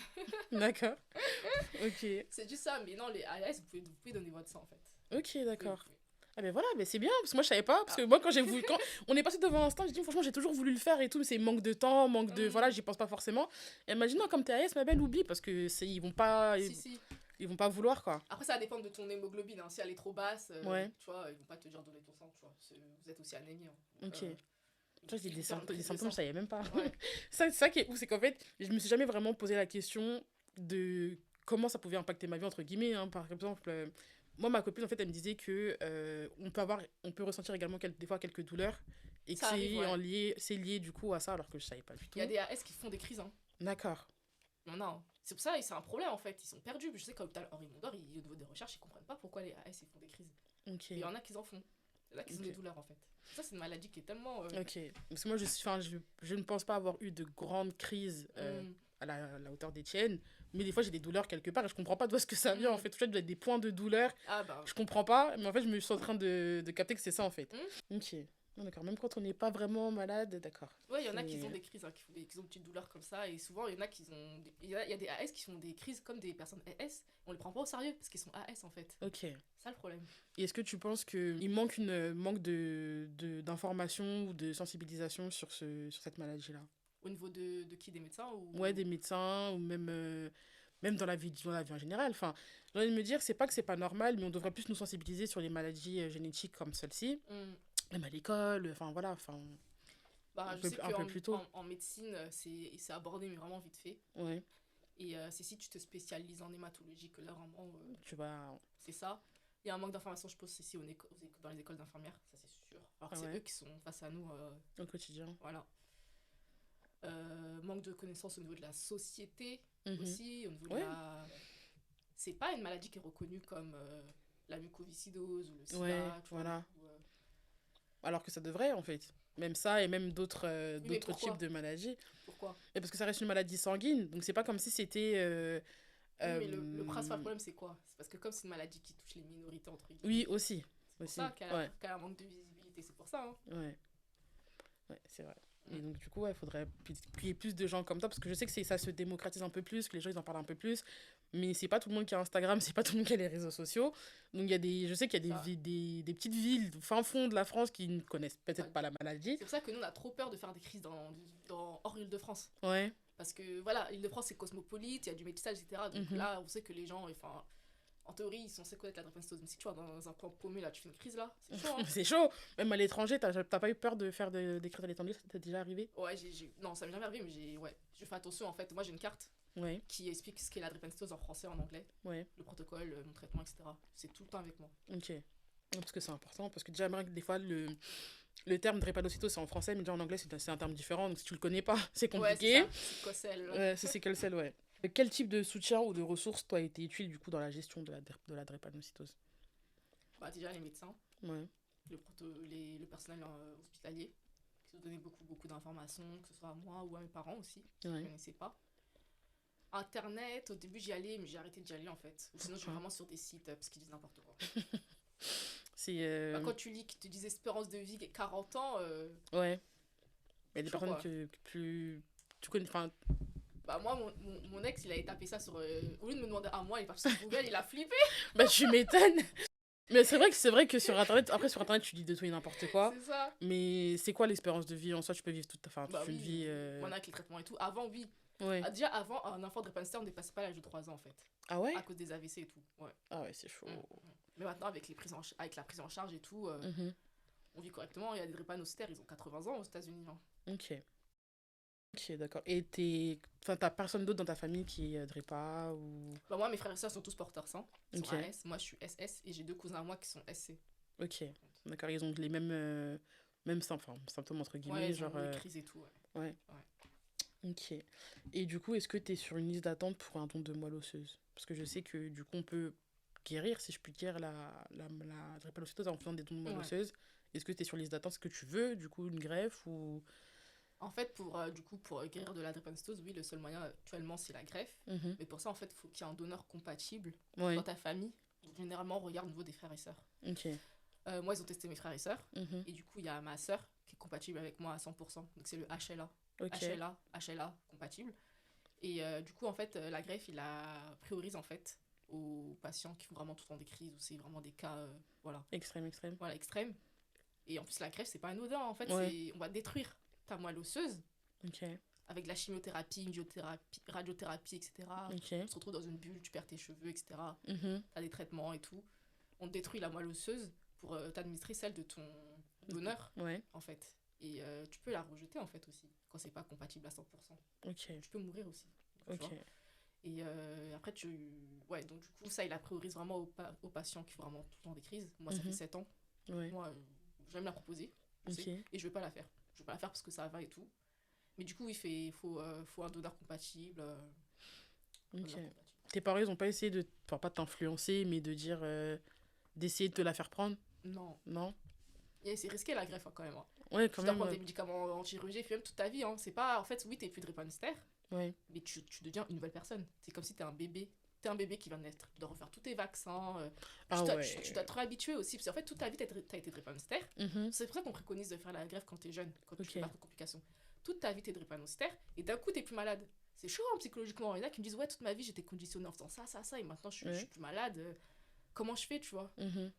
d'accord. Ok, C'est juste ça, mais non, les AS, vous pouvez donner votre sang, en fait. ok, d'accord. Vous pouvez. Ah ben voilà, ben c'est bien, parce que moi je savais pas, parce que moi quand on est passé devant un stand, j'ai dit franchement j'ai toujours voulu le faire et tout, mais c'est manque de temps, manque de... Voilà, j'y pense pas forcément. Et elle m'a dit non, comme t'es AS, ma belle, oublie, parce que ils vont pas... Si. Ils vont pas vouloir, quoi. Après, ça dépend de ton hémoglobine. Hein. Si elle est trop basse, Ouais. tu vois, ils vont pas te dire donner ton sang, tu vois. Vous êtes aussi anémie. Hein. Ok. Tu vois, j'ai des symptômes, je savais même pas. Ouais. C'est ça qui est ouf, c'est qu'en fait, je me suis jamais vraiment posé la question de comment ça pouvait impacter ma vie, entre guillemets. Hein. Par exemple, moi, ma copine, en fait, elle me disait que on peut ressentir également des fois quelques douleurs Et que Ça arrive, ouais. c'est lié du coup à ça, alors que je savais pas du Il y a tout. des AS qui font des crises, hein. D'accord. Il y en a, hein. C'est pour ça, et c'est un problème en fait. Ils sont perdus. Je sais qu'à l'hôpital Henri Mondor, au niveau des recherches, ils comprennent pas pourquoi les AS ils font des crises. Ok. Et il y en a qui en font. Il y en a qui ont des Ok. douleurs en fait. Ça, c'est une maladie qui est tellement. Ok. Parce que moi, enfin, je ne pense pas avoir eu de grandes crises Hmm, à la hauteur des tiennes. Mais des fois, j'ai des douleurs quelque part et je comprends pas d'où est-ce que ça vient en hmm. fait. Peut-être qu'il y a des points de douleur. Ah bah. Je comprends pas. Mais en fait, je me suis en train de capter que c'est ça en fait. Hmm. Ok. Non, d'accord. Même quand on n'est pas vraiment malade, d'accord. Ouais, il y en a qui ont C'est. des crises, hein, qui ont des petites douleurs comme ça. Et souvent, il y en a qui ont. Il y a des AS qui font des crises comme des personnes AS. On les prend pas au sérieux parce qu'ils sont AS en fait. Ok. Et C'est ça le problème. est-ce que tu penses qu'il manque manque d'information ou de sensibilisation sur cette maladie-là? Au niveau de qui? Des médecins Ouais, ou. des médecins ou même, même dans la vie en général. Enfin, j'ai envie de me dire, c'est pas que c'est pas normal, mais on devrait plus nous sensibiliser sur les maladies génétiques comme celle-ci, Hmm. même à l'école, enfin voilà, enfin, Bah, je sais un peu qu'en plus tôt. en médecine, c'est abordé, mais vraiment vite fait. Ouais, Et c'est si tu te spécialises en hématologie que là, vraiment, tu vas. c'est ça. Il y a un manque d'information, je pense, ici dans les écoles d'infirmières, ça c'est sûr. Alors que Ah c'est ouais, eux qui sont face à nous, au quotidien. voilà. Manque de connaissances au niveau de la société Mhm. aussi, au niveau de Ouais, la. C'est pas une maladie qui est reconnue comme la mucoviscidose ou le ouais, sida, tu vois. voilà. Alors que ça devrait, en fait. Même ça et même Oui, mais d'autres types pourquoi? de maladies. Pourquoi? Et parce que ça reste une maladie sanguine, donc c'est pas comme si c'était. Oui, mais le principal Euh, problème, c'est quoi? C'est parce que comme c'est une maladie qui touche les minorités, entre Oui, guillemets, aussi. c'est pour ça Aussi. Ouais, qu'elle a un manque de visibilité. C'est pour ça, hein. ouais. Ouais, c'est vrai. Et Mm. donc, du coup, il faudrait qu'il y ait plus de gens comme toi, parce que je sais que ça se démocratise un peu plus, que les gens ils en parlent un peu plus, mais c'est pas tout le monde qui a Instagram, c'est pas tout le monde qui a les réseaux sociaux. Donc, je sais qu'il y C'est a ça. des petites villes, fin fond de la France, qui ne connaissent Ah, peut-être pas la maladie. c'est pour ça que nous, on a trop peur de faire des crises hors Île-de-France. Ouais. Parce que voilà, Île-de-France, c'est cosmopolite, il y a du métissage, etc. Donc Mhm. là, on sait que les gens, enfin, en théorie, ils sont censés connaître la drépanocytose. Mais si tu vas dans un coin paumé, là, tu fais une crise, là, c'est chaud, hein. C'est chaud. Même à l'étranger, t'as pas eu peur de faire des crises à l'étranger, ça t'est déjà arrivé? Ouais, non, ça m'est jamais arrivé, mais je fais attention, en fait. Moi, j'ai une carte Ouais, qui explique ce qu'est la drépanocytose en français, en anglais, ouais, le protocole, mon traitement, etc. C'est tout le temps avec moi. ok. Parce que c'est important, parce que déjà, même des fois, le terme drépanocytose, c'est en français, mais déjà en anglais, c'est un terme différent, donc si tu le connais pas, c'est Ouais, c'est compliqué. ça, c'est Cossel. C'est quel sel, ouais. Quel type de soutien ou de ressources, toi, a été utile, du coup, dans la gestion de la drépanocytose? Bah, déjà, les médecins, Ouais, le personnel hospitalier, qui nous donnait beaucoup d'informations, que ce soit à moi ou à mes parents aussi, qui ne ouais. connaissaient pas. Internet, au début j'y allais, mais j'ai arrêté d'y aller en fait. Ou sinon je vais Pourquoi? vraiment sur des sites parce qu'ils disent n'importe quoi. C'est. Bah, quand tu lis qu'ils te disent espérance de vie 40 ans, Ouais. Il y a des chaud personnes quoi. que plus. Tu connais. Enfin, Bah, moi, mon ex, il avait tapé ça sur. Au lieu de me demander à moi, il est parti sur Google, il a flippé. bah, tu m'étonnes. Mais c'est vrai que sur Internet, après, sur Internet, tu dis de tout et n'importe quoi. C'est ça. Mais c'est quoi l'espérance de vie en soi? Tu peux vivre enfin, Bah toute une oui, vie. maintenant avec les traitements et tout. Avant, oui. Ouais. Ah, déjà, avant, un enfant drépanocytaire, on ne dépassait pas l'âge de 3 ans en fait. Ah ouais? À cause des AVC et tout. Ouais. Ah ouais, c'est chaud. Mm, mm. Mais maintenant, avec, avec la prise en charge et tout, Mhm. on vit correctement. Il y a des drépanocytaires, ils ont 80 ans aux États-Unis, hein. Ok. Ok, d'accord. Et enfin, t'as personne d'autre dans ta famille qui est drépa ou. Bah, moi, mes frères et sœurs sont tous porteurs sains. Ils sont Ok. AS. Moi, je suis SS et j'ai deux cousins à moi qui sont SC. Ok. D'accord, ils ont les mêmes, enfin, symptômes entre Ouais, guillemets, ils genre. ont les crises et tout. Ouais. Ouais. Ouais. Ok. Et du coup, est-ce que tu es sur une liste d'attente pour un don de moelle osseuse? Parce que je sais que du coup, on peut guérir, si je puis dire, la drépanocytose en faisant des dons de moelle Ouais. osseuse. Est-ce que tu es sur liste d'attente? Est-ce que tu veux, du coup, une greffe ou. En fait, du coup, pour guérir de la drépanocytose, oui, le seul moyen actuellement, c'est la greffe. Mhm. Mais pour ça, en fait, il faut qu'il y ait un donneur compatible dans Ouais. ta famille. Donc, généralement, on regarde au niveau des frères et sœurs. Ok. Moi, ils ont testé mes frères et sœurs. Mhm. Et du coup, il y a ma sœur qui est compatible avec moi à 100%. Donc, c'est le HLA. Ok. HLA compatible. Et du coup, en fait, la greffe, il la priorise en fait aux patients qui font vraiment tout le temps des crises ou c'est vraiment des cas voilà, Extrême, extrême. voilà, extrêmes. Et en plus, la greffe, c'est pas anodin. En fait, Ouais. on va détruire ta moelle osseuse Ok. avec de la chimiothérapie, une radiothérapie, etc. Ok. Tu te retrouves dans une bulle, tu perds tes cheveux, etc. Mhm. Tu as des traitements et tout. On détruit la moelle osseuse pour t'administrer celle de ton donneur, Ouais. en fait. Et tu peux la rejeter, en fait, aussi, quand c'est pas compatible à 100%. Ok. Tu peux mourir aussi. Tu Ok. vois. Et après, ouais, donc du coup, ça, il la priorise vraiment aux patients qui font vraiment tout le temps des crises. Moi, ça fait Mhm. 7 ans. Ouais. Moi, j'aime la proposer. Ok. Et je veux pas la faire. Je veux pas la faire parce que ça va et tout. Mais du coup, faut un donneur compatible. Ok. Donneur compatible. Tes parents, ils ont pas essayé de, enfin, pas t'influencer, mais de dire, d'essayer de te la faire prendre? Non. Non? Et c'est risqué la greffe, hein, quand même, hein. Ouais, Tu quand dois même. prendre des médicaments anti-chirurgie, puis même toute ta vie, hein. C'est pas, en fait, oui, t'es plus drépanocytaire, Ouais. mais tu deviens une nouvelle personne. C'est comme si t'es un bébé. T'es un bébé qui vient de naître. Tu dois refaire tous tes vaccins. Ah Tu dois ouais. te réhabituer aussi. Parce qu'en fait, toute ta vie, t'as été drépanocytaire. Mhm. C'est pour ça qu'on préconise de faire la greffe quand t'es jeune, quand tu Ok. fais pas de complications. Toute ta vie, t'es drépanocytaire, et d'un coup, t'es plus malade. C'est chaud, hein, psychologiquement. Il y en a qui me disent, ouais, toute ma vie, j'étais conditionnée en faisant ça, et maintenant, je Ouais. suis plus malade. Comment je fais, tu vois? Mhm.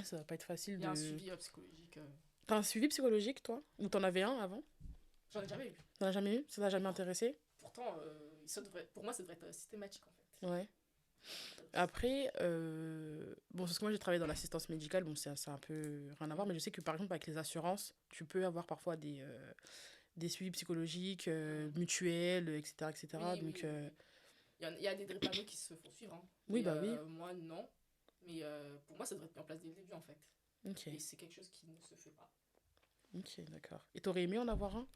Ça va pas être facile Il y a un de... suivi psychologique. T'as un suivi psychologique, toi? Ou t'en avais un avant? J'en ai jamais eu. T'en as jamais eu? Ça t'a jamais intéressé? Pourtant, pour moi, ça devrait être systématique, en fait. Ouais. Après, bon, parce que moi j'ai travaillé dans l'assistance médicale, bon, c'est un peu rien à voir, mais je sais que par exemple avec les assurances, tu peux avoir parfois des suivis psychologiques, mutuels, etc. etc. Oui, oui, Donc, oui, oui. Il y a des drépanos qui se font suivre, hein. oui, Mais bah oui. moi, non. Mais pour moi, ça devrait être mis en place dès le début, en fait. Ok, Et c'est quelque chose qui ne se fait pas. ok, d'accord. Et t'aurais aimé en avoir un?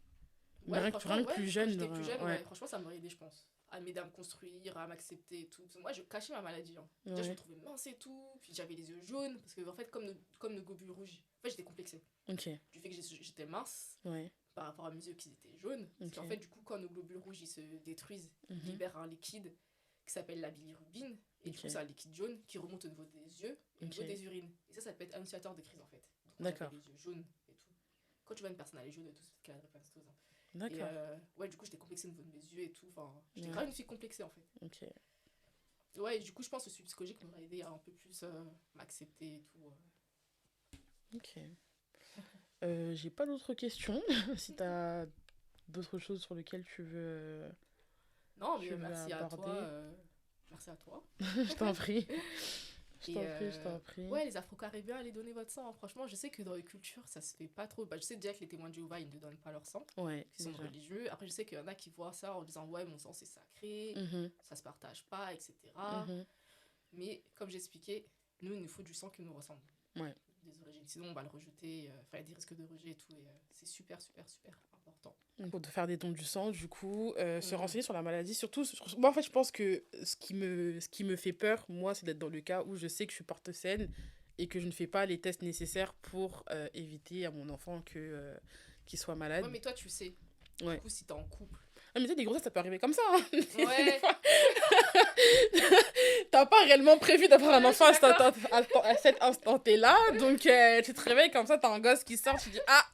Ouais, franchement, Rien que ouais, plus quand jeune, j'étais plus jeune, ouais. ouais, franchement, ça m'aurait aidé, je pense. À m'aider à me construire, à m'accepter et tout. Parce que moi, je cachais ma maladie, hein. Déjà, je me Ouais, trouvais mince et tout. Puis j'avais les yeux jaunes. Parce que, en fait, comme le globule rouge, en fait, j'étais complexée. ok, Du fait que j'étais mince ouais, par rapport à mes yeux qui étaient jaunes. Parce ok. qu'en fait, du coup, quand nos globules rouges ils se détruisent, ils Mhm. libèrent un liquide qui s'appelle la bilirubine. Et du Ok. coup, c'est un liquide jaune qui remonte au niveau des yeux et au niveau Ok. des urines. Et ça peut être annonciateur de crise, en fait. Donc, moi, j'avais D'accord, les yeux jaunes et tout. Quand tu vois une personne, elle est jaune et tout, c'est qu'elle a de la drépanocytose, hein. Et d'accord, ouais, du coup, j'étais complexée au niveau de mes yeux et tout. Enfin, j'étais ouais, grave une fille complexée, en fait. ok, Ouais, et du coup, je pense que le suivi psychologique m'aurait aidé à un peu plus m'accepter et tout. ok. J'ai pas d'autres questions. Si t'as d'autres choses sur lesquelles Non, mais tu veux merci à toi. aborder, Merci à toi. je t'en prie. Je Et t'en prie, je t'en prie. ouais, les Afro-Caribéens, allez donner votre sang, hein. Franchement, je sais que dans les cultures, ça se fait pas trop. Bah, je sais déjà que les témoins de Jéhovah, ils ne donnent pas leur sang, Ouais, ils sont déjà. religieux. Après, je sais qu'il y en a qui voient ça en disant, ouais, mon sang c'est sacré, Mhm, ça se partage pas, etc. mhm. Mais comme j'expliquais, nous, il nous faut du sang qui nous ressemble. Ouais. Des origines. Sinon, on va le rejeter. Enfin, il y a des risques de rejet et tout. Et c'est super, super, super important. Pour te faire des dons du sang, du coup, se Mhm. renseigner sur la maladie, surtout, moi en fait je pense que ce qui me fait peur, moi, c'est d'être dans le cas où je sais que je suis porte saine et que je ne fais pas les tests nécessaires pour éviter à mon enfant qu'il soit malade. Ouais, mais toi, tu sais. Ouais. Du coup, si t'es en couple. Ah, mais tu sais, des grossesses, ça peut arriver comme ça, hein. Des Ouais. fois, t'as pas réellement prévu d'avoir un Ouais, je enfant suis d'accord. à cet instant T-là, donc tu te réveilles comme ça, t'as un gosse qui sort, tu dis ah!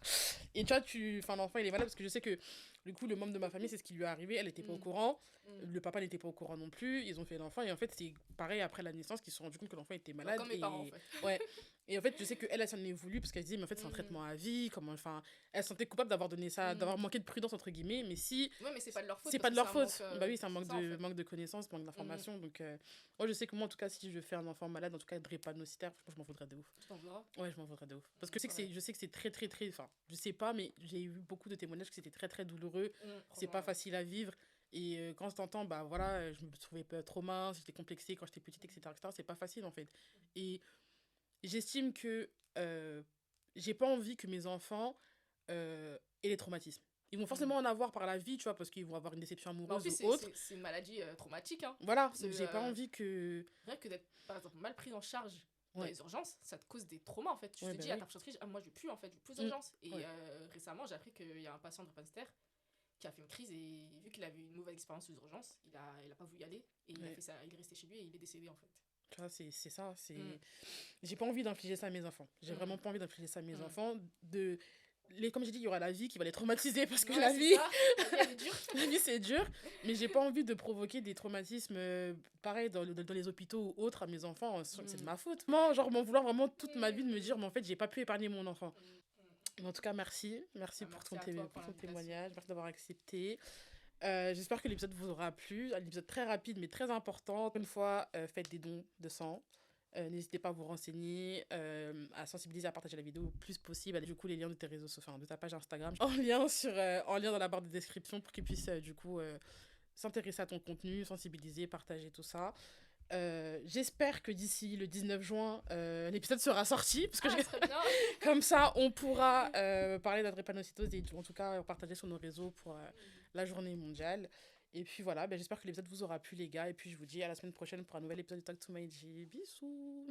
Et tu vois, enfin, l'enfant il est malade parce que je sais que du coup, le membre de ma famille, c'est ce qui lui est arrivé, elle était pas au Mm. courant, Mm. le papa n'était pas au courant non plus, ils ont fait l'enfant, et en fait, c'est pareil après la naissance qu'ils se sont rendus compte que l'enfant était Bah, malade. comme mes parents, en fait. Ouais. Et en fait, je sais qu'elle, elle s'en est voulu parce qu'elle disait, mais en fait, c'est un Mm. traitement à vie, comment, enfin, elle se sentait coupable d'avoir donné ça, Mm. d'avoir manqué de prudence, entre guillemets, mais si. Ouais, mais c'est pas de leur faute. C'est parce pas de que leur c'est un faute. manque, Bah oui, c'est un c'est ça, en fait. manque de connaissances, manque d'informations. Donc, moi, je sais que moi, en tout cas, si je fais un enfant malade, en tout cas, drépanocytaire, je m'en voudrais de ouf. Tu t'en voudras. Ouais, je m'en voudrais de ouf. Parce que Ouais. je sais que c'est très, très, très. Enfin, je sais pas, mais j'ai eu beaucoup de témoignages que c'était très, très douloureux. C'est pas Franchement, facile à vivre. Et quand je t'entends, bah voilà, je me trouvais pas trop mince, j'étais complexée quand j'étais petite, etc. C'est pas facile, en fait. Et j'estime que j'ai pas envie que mes enfants aient des traumatismes. Ils vont forcément en avoir par la vie, tu vois, parce qu'ils vont avoir une déception Mais en amoureuse plus, ou autre. c'est une maladie traumatique, hein. Voilà, Parce donc que, j'ai pas envie que. rien que d'être, par exemple, mal pris en charge dans Ouais. les urgences, ça te cause des traumas, en fait. Tu Ouais, te bah dis à oui. ta physiatrice, ah, moi, je veux plus, en fait, je veux plus Mm. d'urgence. Et Ouais. récemment, j'ai appris qu'il y a un patient drépanocytaire qui a fait une crise et vu qu'il avait une mauvaise expérience aux urgences, il a pas voulu y aller et il a Ouais. fait ça, il est resté chez lui et il est décédé, en fait. Tu vois, c'est ça. Mm. J'ai pas envie d'infliger ça à mes enfants. J'ai Mm. vraiment pas envie d'infliger ça à mes Mm. enfants. Comme j'ai dit, il y aura la vie qui va les traumatiser parce que Ouais, la c'est vie, ça. La vie, elle est dure. la vie c'est dur. Mais j'ai pas envie de provoquer des traumatismes pareil dans les hôpitaux ou autres à mes enfants. C'est de ma faute. Moi, genre, m'en vouloir vraiment toute ma vie de me dire, mais en fait, j'ai pas pu épargner mon enfant. Mais en tout cas, merci. Merci pour Merci à toi pour ton l'invitation. témoignage. Merci d'avoir accepté. J'espère que l'épisode vous aura plu. Un épisode très rapide mais très important. Une fois, faites des dons de sang. N'hésitez pas à vous renseigner, à sensibiliser, à partager la vidéo le plus possible. Du coup, les liens de tes réseaux sociaux, de ta page Instagram, en lien dans la barre de description pour qu'ils puissent du coup s'intéresser à ton contenu, sensibiliser, partager tout ça. J'espère que d'ici le 19 juin, l'épisode sera sorti. Parce que Ah, ça serait bien. comme ça, on pourra parler de la drépanocytose et en tout cas partager sur nos réseaux pour la journée mondiale. Et puis voilà, j'espère que l'épisode vous aura plu, les gars. Et puis je vous dis à la semaine prochaine pour un nouvel épisode de Talk to My G. Bisous!